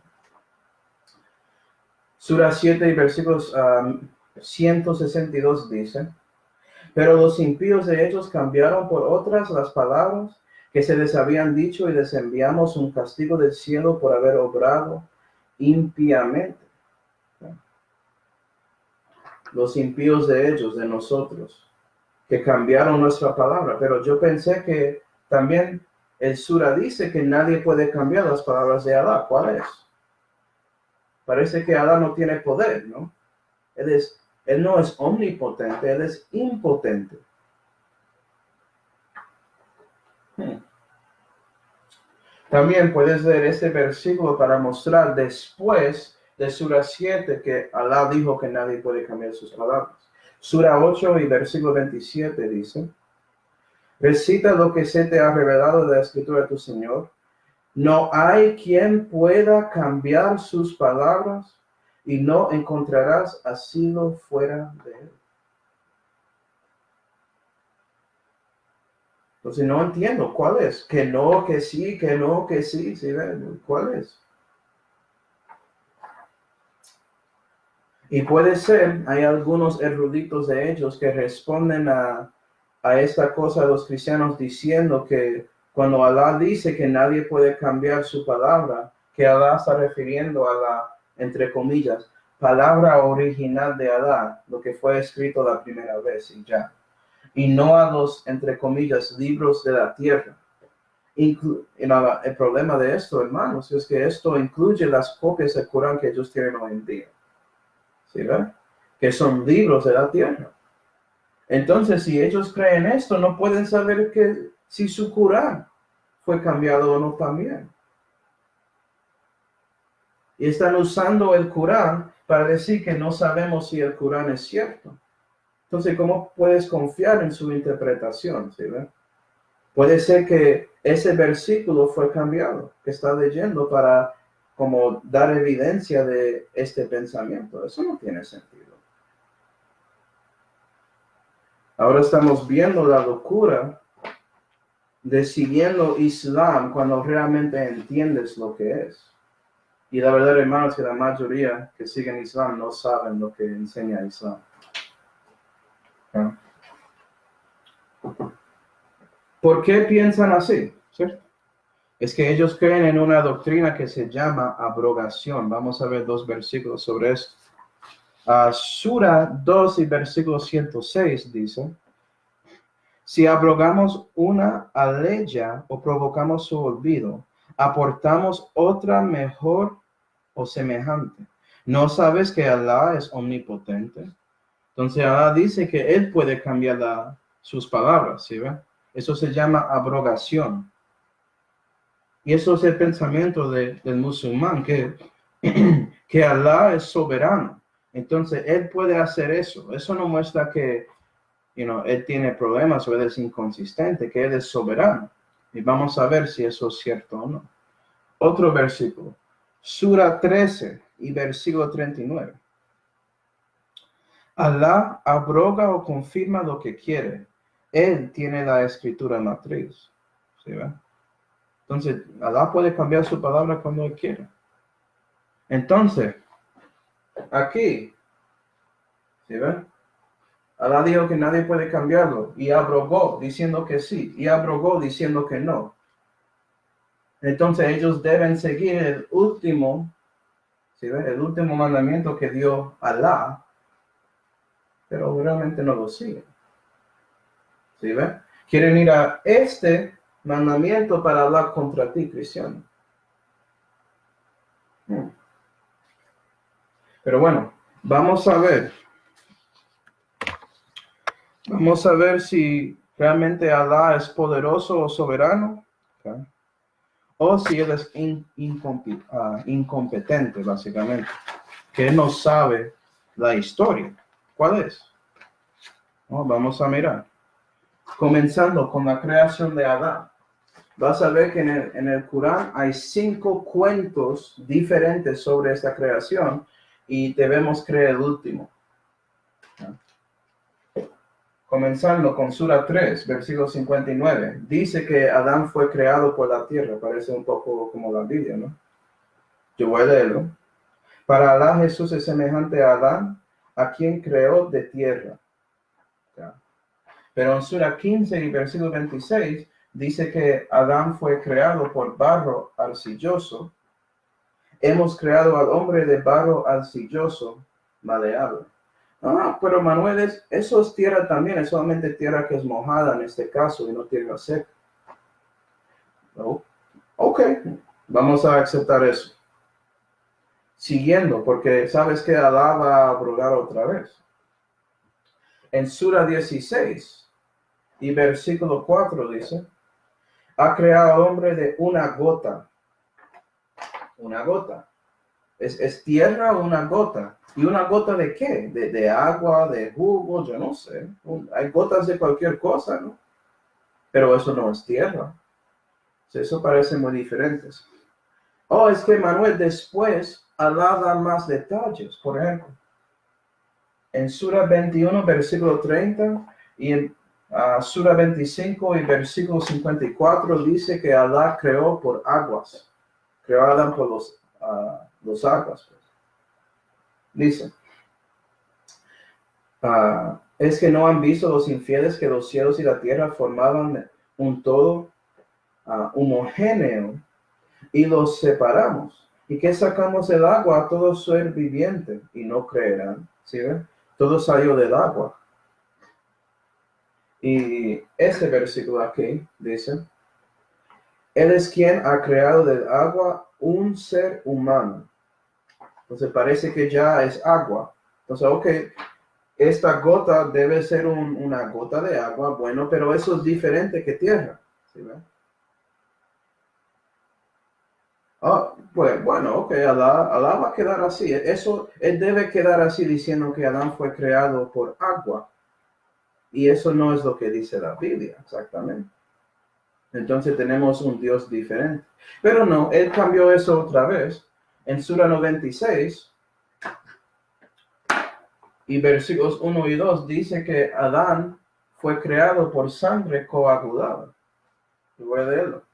[SPEAKER 1] Sura 7 y versículos 162 dice, pero los impíos de ellos cambiaron por otras las palabras que se les habían dicho y les enviamos un castigo del cielo por haber obrado impíamente. Los impíos de ellos, de nosotros, que cambiaron nuestra palabra. Pero yo pensé que también el Sura dice que nadie puede cambiar las palabras de Alá. ¿Cuál es? Parece que Alá no tiene poder, ¿no? Él no es omnipotente, él es impotente. También puedes leer este versículo para mostrar después de Sura 7 que Alá dijo que nadie puede cambiar sus palabras. Sura 8 y versículo 27 dice, recita lo que se te ha revelado de la escritura de tu Señor. No hay quien pueda cambiar sus palabras y no encontrarás asilo fuera de él. Entonces no entiendo cuál es. Que no, que sí, que no, que sí. ¿Sí? ¿Cuál es? Y puede ser, hay algunos eruditos de ellos que responden a esta cosa de los cristianos diciendo que cuando Alá dice que nadie puede cambiar su palabra, que Alá está refiriendo a la, entre comillas, palabra original de Alá, lo que fue escrito la primera vez y ya. Y no a los, entre comillas, libros de la tierra. El problema de esto, hermanos, es que esto incluye las copias del Corán que ellos tienen hoy en día. ¿Sí ven? Que son libros de la tierra. Entonces, si ellos creen esto, no pueden saber que si su Corán fue cambiado o no también. Y están usando el Corán para decir que no sabemos si el Corán es cierto. Entonces, ¿cómo puedes confiar en su interpretación? ¿Sí ven? Puede ser que ese versículo fue cambiado, que está leyendo para como dar evidencia de este pensamiento. Eso no tiene sentido. Ahora estamos viendo la locura de siguiendo Islam cuando realmente entiendes lo que es. Y la verdad, hermanos, que la mayoría que siguen Islam no saben lo que enseña Islam. ¿Ah? ¿Por qué piensan así? ¿Cierto? Es que ellos creen en una doctrina que se llama abrogación. Vamos a ver 2 versículos sobre esto. Sura 2 y versículo 106 dice: si abrogamos una aleya o provocamos su olvido, aportamos otra mejor o semejante. ¿No sabes que Alá es omnipotente? Entonces Alá dice que Él puede cambiar sus palabras, ¿sí ve? Eso se llama abrogación. Y eso es el pensamiento del musulmán, que Alá es soberano. Entonces Él puede hacer eso. Eso no muestra que Él tiene problemas o Él es inconsistente, que Él es soberano. Y vamos a ver si eso es cierto o no. Otro versículo. Sura 13 y versículo 39. Alá abroga o confirma lo que quiere. Él tiene la escritura matriz. ¿Sí ve? Entonces, Alá puede cambiar su palabra cuando Él quiera. Entonces, aquí, ¿sí ve? Alá dijo que nadie puede cambiarlo y abrogó diciendo que sí y abrogó diciendo que no. Entonces ellos deben seguir el último, ¿sí ve? El último mandamiento que dio Alá, pero realmente no lo siguen. ¿Sí ve? Quieren ir a este mandamiento para hablar contra ti, cristiano. Pero bueno, vamos a ver si realmente Alá es poderoso o soberano, ¿okay? O si Él es incompetente, básicamente, que Él no sabe la historia. ¿Cuál es? Vamos a mirar. Comenzando con la creación de Adán. Vas a ver que en el Corán hay 5 cuentos diferentes sobre esta creación y debemos creer el último. Comenzando con Sura 3, versículo 59. Dice que Adán fue creado por la tierra. Parece un poco como la Biblia, ¿no? Yo voy a leerlo. Para Alá Jesús es semejante a Adán, a quien creó de tierra. Pero en Sura 15 y versículo 26 dice que Adán fue creado por barro arcilloso. Hemos creado al hombre de barro arcilloso, maleable. Pero Manuel, eso es tierra también, es solamente tierra que es mojada en este caso y no tierra seca. Ok, vamos a aceptar eso. Siguiendo, porque sabes que Alá va a abrogar otra vez. En Sura 16 y versículo 4 dice: ha creado al hombre de una gota. Una gota. ¿Es tierra o una gota? ¿Y una gota de qué? De agua, de jugo, yo no sé. Hay gotas de cualquier cosa, ¿no? Pero eso no es tierra. Eso parece muy diferentes. Es que Manuel después Alá da más detalles. Por ejemplo, en Sura 21, versículo 30 y en Sura 25 y versículo 54 dice que Alá creó por aguas. Creó a Adán por los aguas. Pues. Dice, es que no han visto los infieles que los cielos y la tierra formaban un todo homogéneo y los separamos. ¿Y que sacamos el agua a todo ser viviente? Y no creerán. ¿Sí ven? Todo salió del agua. Y ese versículo aquí dice, Él es quien ha creado del agua un ser humano. Entonces parece que ya es agua. Entonces, ok, esta gota debe ser una gota de agua, bueno, pero eso es diferente que tierra. ¿Sí ve? Pues bueno, ok, Alá va a quedar así. Eso, él debe quedar así diciendo que Adán fue creado por agua. Y eso no es lo que dice la Biblia, exactamente. Entonces tenemos un Dios diferente. Pero no, él cambió eso otra vez. En Sura 96 y versículos 1 y 2 dice que Adán fue creado por sangre coagulada. Y voy a leerlo.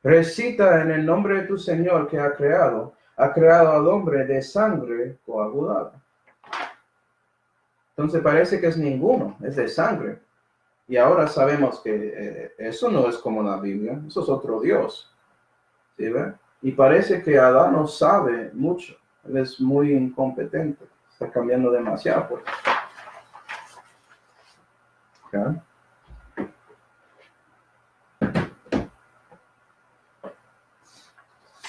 [SPEAKER 1] Recita en el nombre de tu Señor que ha creado al hombre de sangre coagulada. Entonces parece que es ninguno, es de sangre. Y ahora sabemos que eso no es como la Biblia, eso es otro Dios. ¿Sí ve? Y parece que Adán no sabe mucho, él es muy incompetente, está cambiando demasiado. Pues. ¿Okay?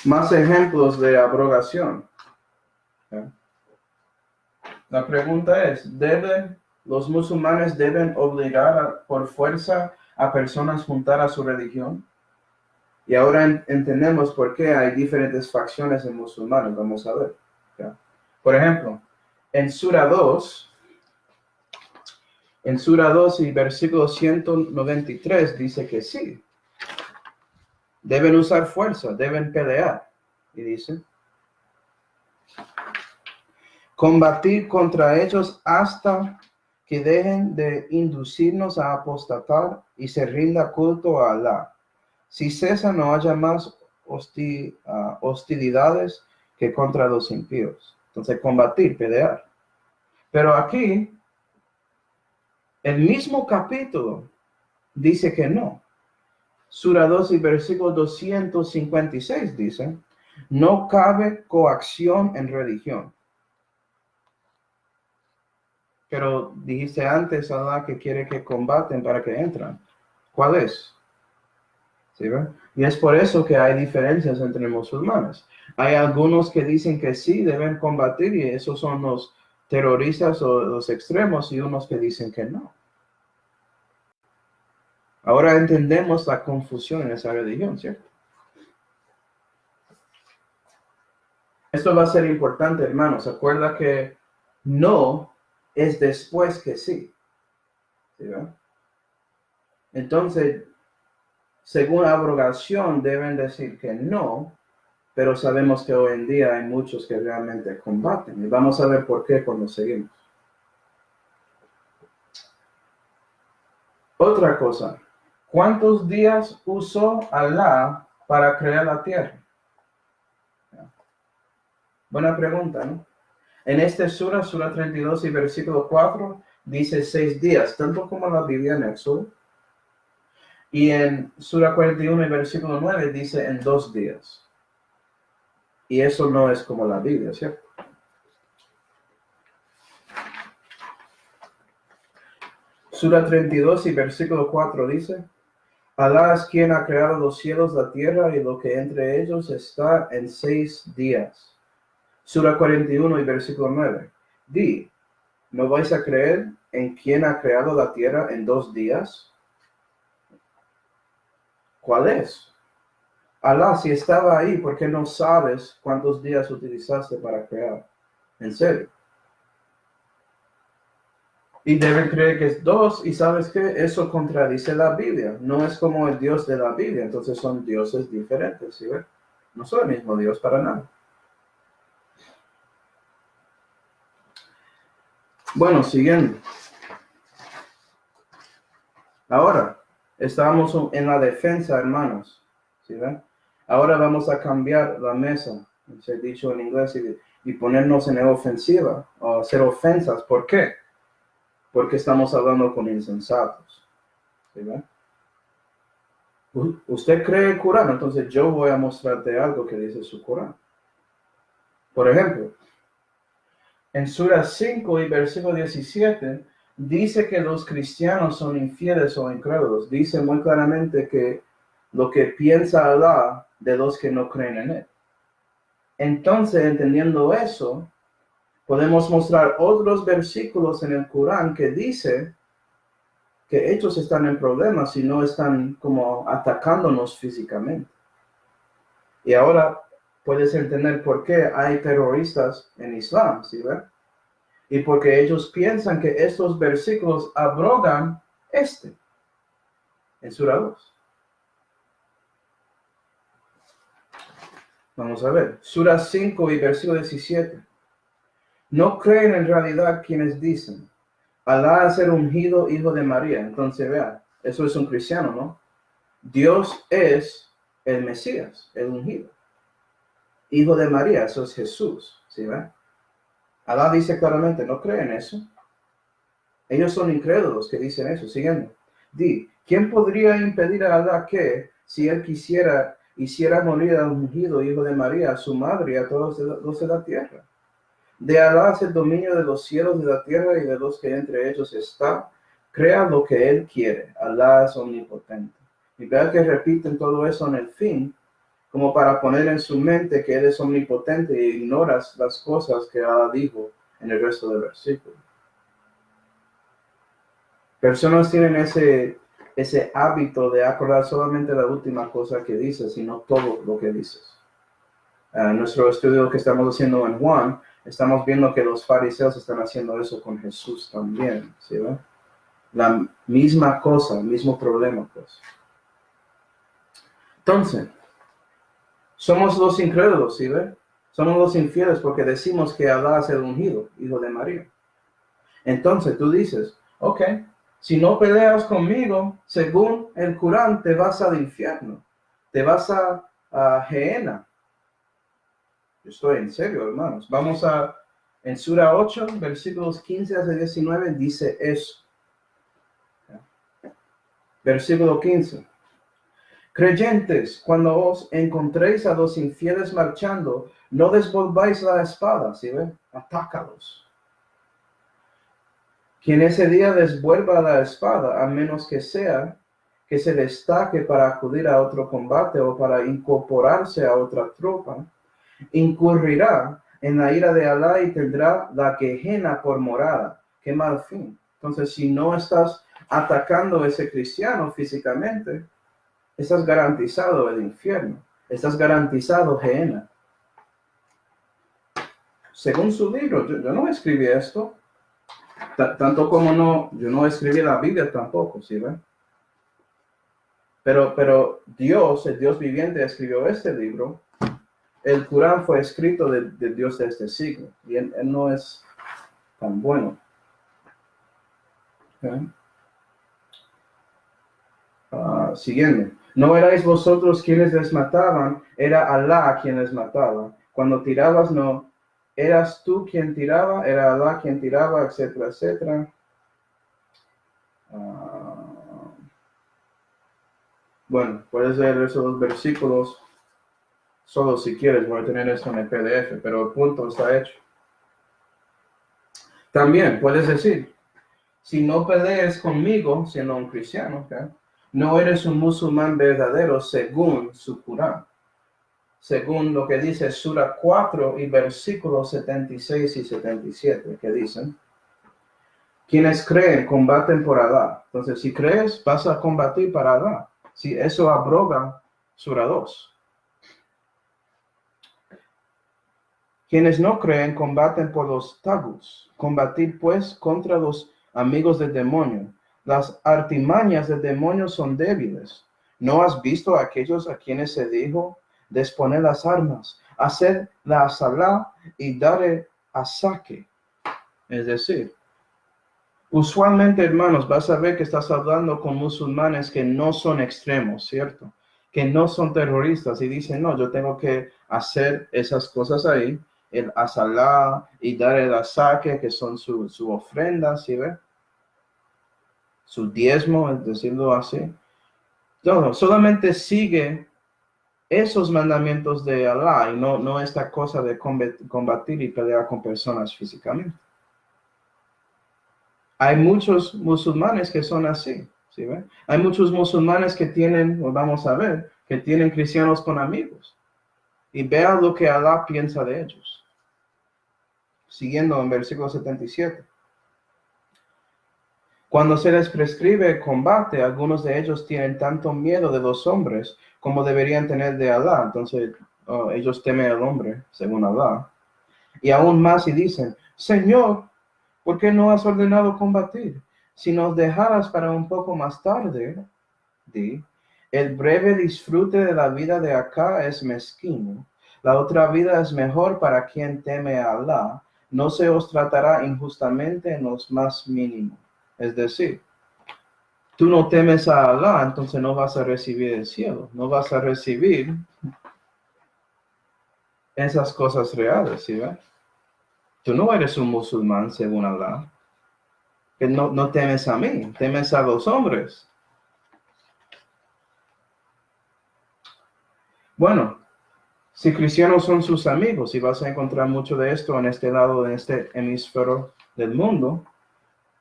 [SPEAKER 1] Más ejemplos de abrogación. ¿Okay? La pregunta es, ¿los musulmanes deben obligar por fuerza a personas juntar a su religión? Y ahora entendemos por qué hay diferentes facciones en musulmanes. Vamos a ver. ¿Okay? Por ejemplo, en Sura 2 y versículo 193 dice que sí. Deben usar fuerza, deben pelear. Y dice, combatir contra ellos hasta que dejen de inducirnos a apostatar y se rinda culto a Alá. Si cesa, no haya más hostilidades que contra los impíos. Entonces, combatir, pelear. Pero aquí, el mismo capítulo dice que no. Sura 2 y versículo 256 dice, no cabe coacción en religión. Pero dijiste antes, Allah, que quiere que combaten para que entran. ¿Cuál es? ¿Sí, ve? Y es por eso que hay diferencias entre musulmanes. Hay algunos que dicen que sí deben combatir y esos son los terroristas o los extremos y unos que dicen que no. Ahora entendemos la confusión en esa religión, ¿cierto? Esto va a ser importante, hermanos. Acuerda que no es después que sí. ¿Sí, ve? Entonces, según la abrogación, deben decir que no, pero sabemos que hoy en día hay muchos que realmente combaten. Y vamos a ver por qué cuando seguimos. Otra cosa, ¿cuántos días usó Alá para crear la tierra? Buena pregunta, ¿no? En esta sura 32 y versículo 4, dice 6 días, tanto como la Biblia en Éxodo. Y en sura 41 y versículo 9 dice en 2 días. Y eso no es como la Biblia, ¿cierto? Sura 32 y versículo 4 dice, Alá es quien ha creado los cielos, la tierra y lo que entre ellos está en 6 días. Sura 41 y versículo 9. Di, ¿no vais a creer en quien ha creado la tierra en 2 días? ¿Cuál es? Alá, si estaba ahí, ¿por qué no sabes cuántos días utilizaste para crear? En serio. Y deben creer que es 2, y ¿sabes qué? Eso contradice la Biblia. No es como el Dios de la Biblia, entonces son dioses diferentes, ¿sí ven? No son el mismo Dios para nada. Bueno, siguiendo. Ahora, estamos en la defensa, hermanos. ¿Sí ven? Ahora vamos a cambiar la mesa, se ha dicho en inglés, y ponernos en la ofensiva, o hacer ofensas. ¿Por qué? Porque estamos hablando con insensatos. ¿Sí ven? Usted cree el Corán, entonces yo voy a mostrarte algo que dice su Corán. Por ejemplo, en Sura 5 y versículo 17, dice que los cristianos son infieles o incrédulos. Dice muy claramente que lo que piensa Allah de los que no creen en él. Entonces, entendiendo eso, podemos mostrar otros versículos en el Corán que dice que ellos están en problemas y no están como atacándonos físicamente. Y ahora puedes entender por qué hay terroristas en Islam, ¿sí ves? Y porque ellos piensan que estos versículos abrogan en Sura 2. Vamos a ver, Sura 5 y versículo 17. No creen en realidad quienes dicen, Alá es el ungido hijo de María. Entonces, vean, eso es un cristiano, ¿no? Dios es el Mesías, el ungido. Hijo de María, eso es Jesús, ¿sí ven? Alá dice claramente, no creen eso. Ellos son incrédulos que dicen eso. Siguiendo. ¿Quién podría impedir a Alá que, si él quisiera, hiciera morir al ungido hijo de María, a su madre y a todos los de la tierra? De Alá es el dominio de los cielos, de la tierra y de los que entre ellos está. Crea lo que él quiere. Alá es omnipotente. Y vea que repiten todo eso en el fin, como para poner en su mente que él es omnipotente e ignoras las cosas que Alá dijo en el resto del versículo. Personas tienen ese hábito de acordar solamente la última cosa que dices y no todo lo que dices. En nuestro estudio que estamos haciendo en Juan, estamos viendo que los fariseos están haciendo eso con Jesús también, ¿sí ve? La misma cosa, el mismo problema, pues. Entonces, somos los incrédulos, ¿sí ve? Somos los infieles porque decimos que Alá es el ungido, hijo de María. Entonces tú dices, ok, si no peleas conmigo, según el Corán, te vas al infierno, te vas a Gehenna. Yo estoy en serio, hermanos. Vamos en Sura 8, versículos 15 a 19, dice eso. Versículo 15. Creyentes, cuando os encontréis a los infieles marchando, no desvolváis la espada, ¿sí ven? Atácalos. Quien ese día desvuelva la espada, a menos que sea que se destaque para acudir a otro combate o para incorporarse a otra tropa, incurrirá en la ira de Alá y tendrá la Gehenna por morada. Qué mal fin. Entonces, si no estás atacando a ese cristiano físicamente, estás garantizado el infierno. Estás garantizado Gehenna. Según su libro, yo no escribí esto. Tanto como yo no escribí la Biblia tampoco, ¿sí ven? Pero Dios, el Dios viviente, escribió este libro. El Corán fue escrito del Dios de este siglo, y él no es tan bueno. ¿Okay? Siguiendo. No erais vosotros quienes les mataban, era Alá quien les mataba. Cuando tirabas, no eras tú quien tiraba, era Alá quien tiraba, etcétera, etcétera. Bueno, puedes leer esos versículos solo si quieres. Voy a tener esto en el PDF, pero el punto está hecho. También puedes decir, si no pelees conmigo, siendo un cristiano, ¿okay? No eres un musulmán verdadero según su Corán. Según lo que dice Sura 4 y versículos 76 y 77, que dicen, quienes creen combaten por Alá. Entonces, si crees, vas a combatir para Alá. Si eso abroga Sura 2. Quienes no creen combaten por los taguts. Combatir pues contra los amigos del demonio. Las artimañas del demonio son débiles. ¿No has visto a aquellos a quienes se dijo, disponer las armas, hacer la salá y dar a saque? Es decir, usualmente, hermanos, vas a ver que estás hablando con musulmanes que no son extremos, ¿cierto? Que no son terroristas y dicen, no, yo tengo que hacer esas cosas ahí, el asalá y dar el asaque, que son su ofrenda, ¿sí ve? Su diezmo, es decirlo así. No, solamente sigue esos mandamientos de Alá y no esta cosa de combatir y pelear con personas físicamente. Hay muchos musulmanes que son así, ¿Sí ven? Hay muchos musulmanes que tienen, o vamos a ver, que tienen cristianos con amigos. Y vea lo que Alá piensa de ellos. Siguiendo en versículo 77. Cuando se les prescribe combate, algunos de ellos tienen tanto miedo de los hombres como deberían tener de Alá. Entonces, ellos temen al hombre, según Alá. Y aún más y dicen, Señor, ¿por qué no has ordenado combatir? Si nos dejaras para un poco más tarde, di, el breve disfrute de la vida de acá es mezquino. La otra vida es mejor para quien teme a Alá. No se os tratará injustamente en los más mínimos. Es decir, tú no temes a Alá, entonces no vas a recibir el cielo. No vas a recibir esas cosas reales, ¿sí ves? Tú no eres un musulmán según Alá. Que no temes a mí, temes a los hombres. Bueno, si cristianos son sus amigos, y vas a encontrar mucho de esto en este lado, en este hemisferio del mundo,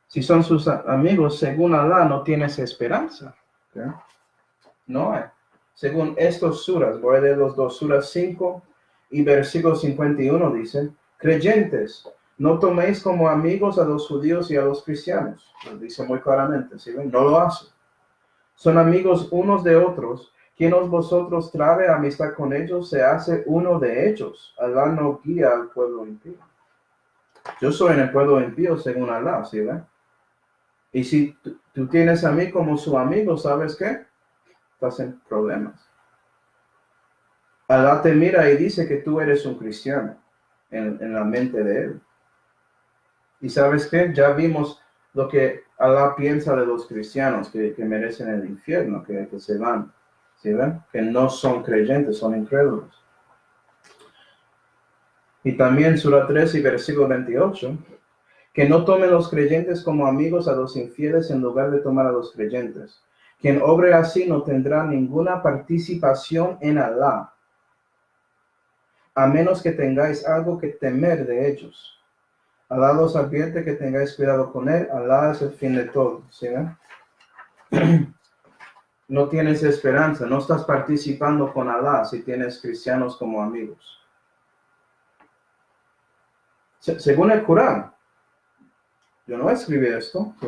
[SPEAKER 1] si son sus amigos, según Alá, no tienes esperanza. ¿Okay? No hay. Según estos suras, voy a leer los dos, suras 5 y versículo 51 dice, creyentes, no toméis como amigos a los judíos y a los cristianos. Lo dice muy claramente, ¿sí ven? No lo hace. Son amigos unos de otros. Quien os vosotros trae amistad con ellos, se hace uno de ellos. Alá no guía al pueblo impío. Yo soy en el pueblo impío según Alá, ¿sí ven? Y si tú tienes a mí como su amigo, ¿sabes qué? Estás en problemas. Alá te mira y dice que tú eres un cristiano en la mente de él. Y ¿sabes qué? Ya vimos lo que Alá piensa de los cristianos que merecen el infierno, que se van. ¿Sí ven? Que no son creyentes, son incrédulos. Y también Sura 3 y versículo 28, que no tomen los creyentes como amigos a los infieles en lugar de tomar a los creyentes. Quien obre así no tendrá ninguna participación en Alá, a menos que tengáis algo que temer de ellos. Alá los advierte que tengáis cuidado con él. Alá es el fin de todo. ¿Sí ven? No tienes esperanza, no estás participando con Alá si tienes cristianos como amigos. Según el Corán, yo no escribí esto, ¿sí?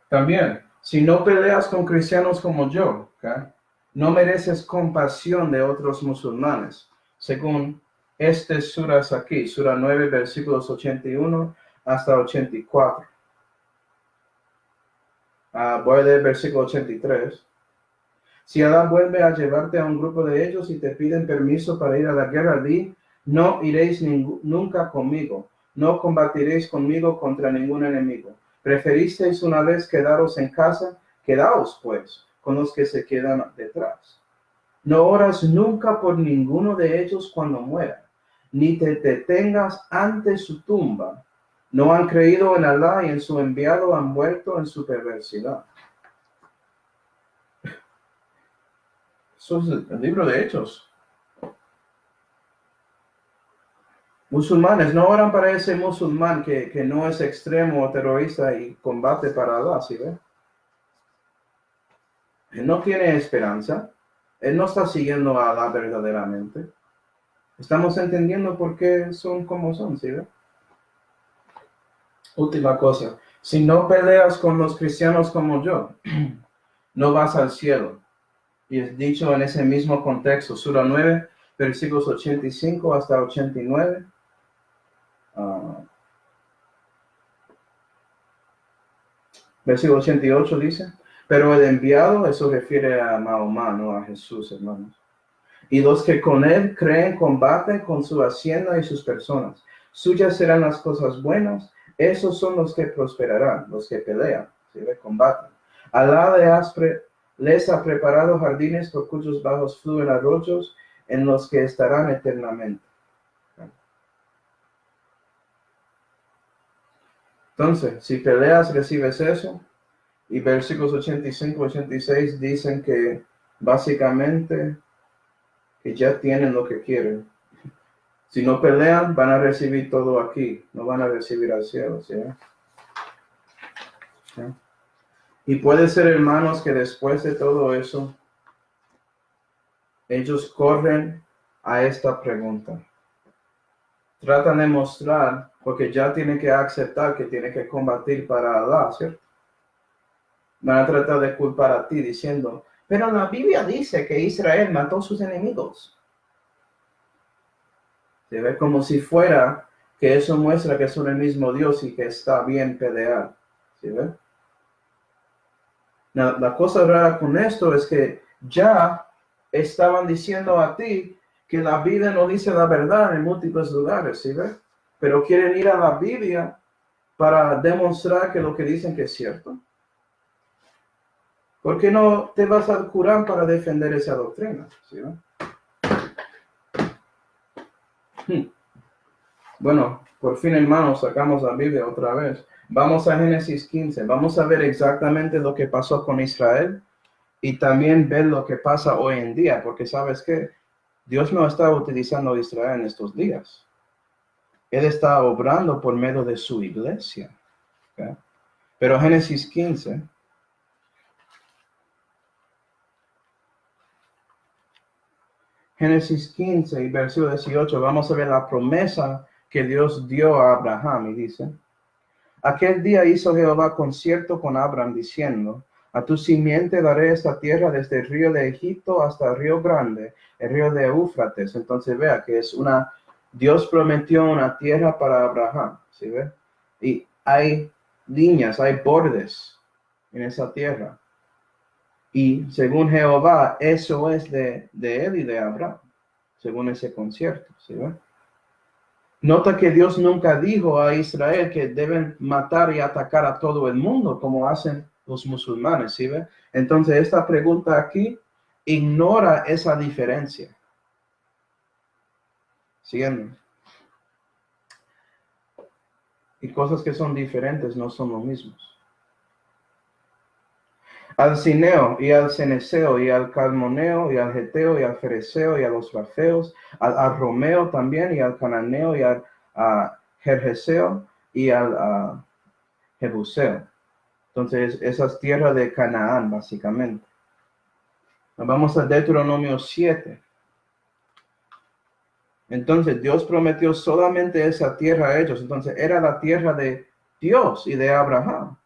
[SPEAKER 1] También, si no peleas con cristianos como yo, ¿okay? No mereces compasión de otros musulmanes, según estas suras aquí, sura 9, versículos 81 hasta 84. Voy a leer el versículo 83. Si Alá vuelve a llevarte a un grupo de ellos y te piden permiso para ir a la guerra, di, no iréis nunca conmigo, no combatiréis conmigo contra ningún enemigo. Preferisteis una vez quedaros en casa, quedaos pues con los que se quedan detrás. No oras nunca por ninguno de ellos cuando muera, ni te detengas ante su tumba. No han creído en Alá y en su enviado han muerto en su perversidad. Eso es el libro de Hechos. Musulmanes no oran para ese musulmán que no es extremo o terrorista y combate para Alá, ¿sí ve? Él no tiene esperanza. Él no está siguiendo a Alá verdaderamente. Estamos entendiendo por qué son como son, ¿sí ve? Última cosa. Si no peleas con los cristianos como yo, no vas al cielo. Y es dicho en ese mismo contexto, Sura 9, versículos 85 hasta 89. Versículo 88 dice, pero el enviado, eso refiere a Mahoma, no a Jesús, hermanos. Y los que con él creen combaten con su hacienda y sus personas. Suyas serán las cosas buenas, esos son los que prosperarán, los que pelean, ¿sí? Combaten. Alá les ha preparado jardines por cuyos bajos fluyen arroyos en los que estarán eternamente. Entonces, si peleas, recibes eso. Y versículos 85 y 86 dicen que básicamente que ya tienen lo que quieren. Si no pelean, van a recibir todo aquí. No van a recibir al cielo, ¿sí? ¿Sí? Y puede ser, hermanos, que después de todo eso, ellos corren a esta pregunta. Tratan de mostrar, porque ya tienen que aceptar que tienen que combatir para Allah, ¿cierto? Van a tratar de culpar a ti diciendo, pero la Biblia dice que Israel mató a sus enemigos. Se ve como si fuera que eso muestra que son el mismo Dios y que está bien pelear. ¿Sí ve? La cosa rara con esto es que ya estaban diciendo a ti que la Biblia no dice la verdad en múltiples lugares, ¿sí ve? Pero quieren ir a la Biblia para demostrar que lo que dicen que es cierto. ¿Por qué no te vas al Corán para defender esa doctrina? ¿Sí ve? Bueno, por fin, hermanos, sacamos la Biblia otra vez. Vamos a Génesis 15. Vamos a ver exactamente lo que pasó con Israel y también ver lo que pasa hoy en día, porque sabes que Dios no está utilizando a Israel en estos días. Él está obrando por medio de su iglesia. ¿Okay? Pero Génesis 15. Génesis 15 y versículo 18, vamos a ver la promesa que Dios dio a Abraham y dice, aquel día hizo Jehová concierto con Abraham diciendo, a tu simiente daré esta tierra desde el río de Egipto hasta el río grande, el río de Éufrates. Entonces vea que es Dios prometió una tierra para Abraham, ¿sí ve? Y hay líneas, hay bordes en esa tierra. Y según Jehová, eso es de él y de Abraham, según ese concierto, ¿sí ve? Nota que Dios nunca dijo a Israel que deben matar y atacar a todo el mundo, como hacen los musulmanes, ¿sí ve? Entonces, esta pregunta aquí ignora esa diferencia. Siguiendo. Y cosas que son diferentes no son lo mismos. Al Cineo y al Ceneceo y al Calmoneo y al Geteo y al Fereceo y a los Rafeos, al Romeo también y al Cananeo y al Gergeseo y al Jebuseo. Entonces, esas tierras de Canaán, básicamente. Vamos a Deuteronomio 7. Entonces, Dios prometió solamente esa tierra a ellos. Entonces, era la tierra de Dios y de Abraham.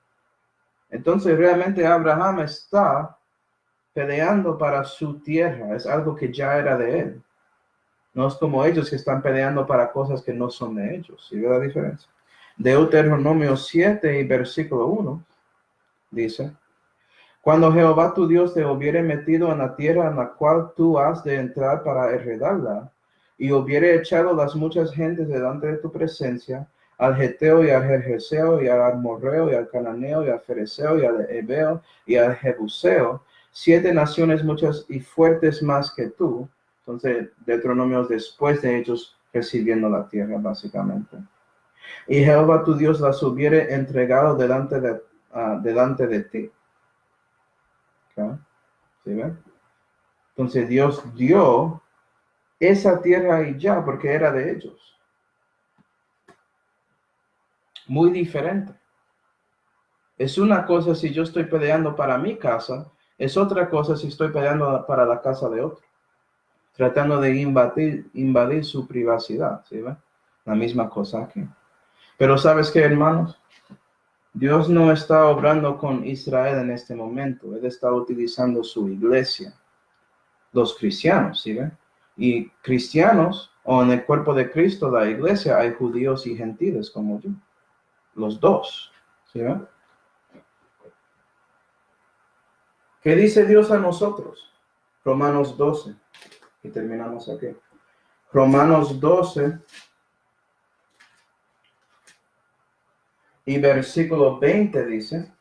[SPEAKER 1] Entonces, realmente Abraham está peleando para su tierra. Es algo que ya era de él. No es como ellos que están peleando para cosas que no son de ellos. ¿Sí ve la diferencia? Deuteronomio 7 y versículo 1 dice, cuando Jehová tu Dios te hubiere metido en la tierra en la cual tú has de entrar para heredarla, y hubiere echado las muchas gentes delante de tu presencia, al Geteo y al Gergeseo y al Amorreo y al Cananeo y al Fereceo y al Heveo y al Jebuseo, 7 naciones muchas y fuertes más que tú. Entonces, Deuteronomio después de ellos recibiendo la tierra, básicamente. Y Jehová tu Dios las hubiere entregado delante de ti. ¿Okay? ¿Sí ven? Entonces Dios dio esa tierra y ya, porque era de ellos. Muy diferente. Es una cosa si yo estoy peleando para mi casa, es otra cosa si estoy peleando para la casa de otro. Tratando de invadir su privacidad, ¿sí ven? La misma cosa aquí. Pero ¿sabes qué, hermanos? Dios no está obrando con Israel en este momento. Él está utilizando su iglesia. Los cristianos, ¿sí ven? Y cristianos, o en el cuerpo de Cristo, la iglesia, hay judíos y gentiles como yo. Los dos, ¿sí ven? ¿Qué dice Dios a nosotros? Romanos 12. Y terminamos aquí. Romanos 12 y versículo 20 dice,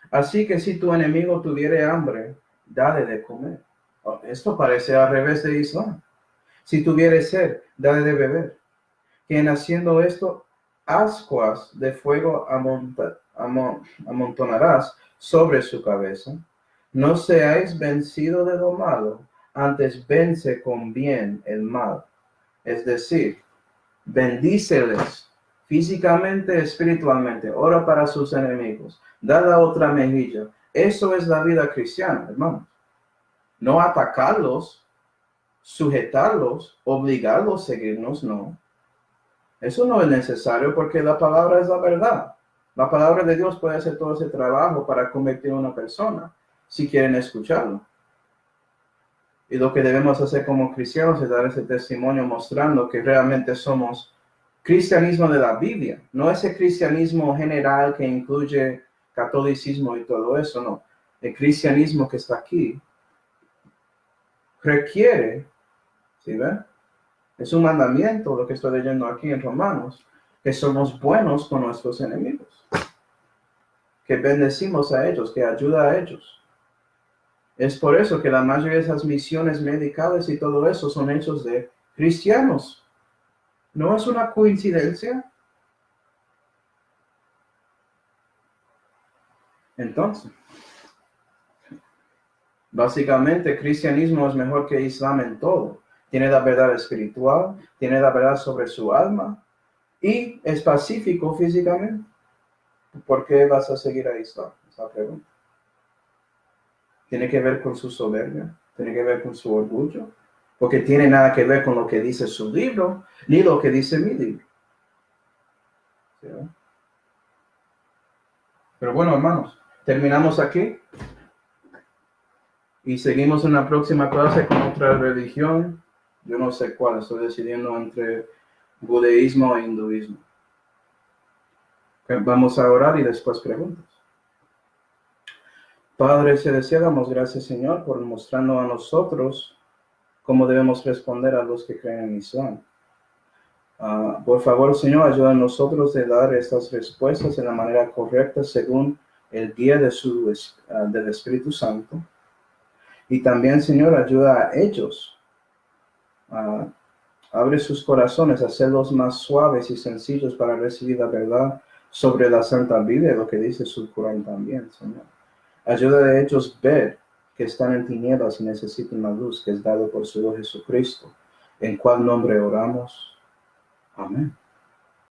[SPEAKER 1] así que si tu enemigo tuviere hambre, dale de comer. Oh, esto parece al revés de Islam. Si tuviere sed, dale de beber. Quien haciendo esto, ascuas de fuego amontonarás sobre su cabeza. No seáis vencido de lo malo, antes vence con bien el mal. Es decir, bendíceles físicamente, espiritualmente, ora para sus enemigos, da la otra mejilla. Eso es la vida cristiana, hermanos. No atacarlos, sujetarlos, obligarlos a seguirnos, no. Eso no es necesario porque la palabra es la verdad. La palabra de Dios puede hacer todo ese trabajo para convertir a una persona, si quieren escucharlo. Y lo que debemos hacer como cristianos es dar ese testimonio mostrando que realmente somos cristianismo de la Biblia. No ese cristianismo general que incluye catolicismo y todo eso, no. El cristianismo que está aquí requiere, ¿sí ven? Es un mandamiento lo que estoy leyendo aquí en Romanos, que somos buenos con nuestros enemigos, que bendecimos a ellos, que ayuda a ellos. Es por eso que la mayoría de esas misiones medicales y todo eso son hechos de cristianos. ¿No es una coincidencia? Entonces, básicamente, el cristianismo es mejor que Islam en todo. Tiene la verdad espiritual, tiene la verdad sobre su alma y es pacífico físicamente. ¿Por qué vas a seguir a Islam? Esa pregunta. Tiene que ver con su soberbia, tiene que ver con su orgullo, porque tiene nada que ver con lo que dice su libro, ni lo que dice mi libro. ¿Sí? Pero bueno, hermanos, terminamos aquí y seguimos en la próxima clase con otra religión. Yo no sé cuál, estoy decidiendo entre budeísmo e hinduismo. Vamos a orar y después preguntas. Padre celestial, damos gracias, Señor, por mostrarnos a nosotros cómo debemos responder a los que creen en Islam. Por favor, Señor, ayuda a nosotros a dar estas respuestas de la manera correcta según el guía del Espíritu Santo. Y también, Señor, ayuda a ellos. Abre sus corazones, hacerlos más suaves y sencillos para recibir la verdad sobre la Santa Biblia, lo que dice su Corán también, Señor. Ayuda a ellos ver que están en tinieblas y necesitan la luz que es dado por su Hijo Jesucristo. ¿En cuál nombre oramos? Amén.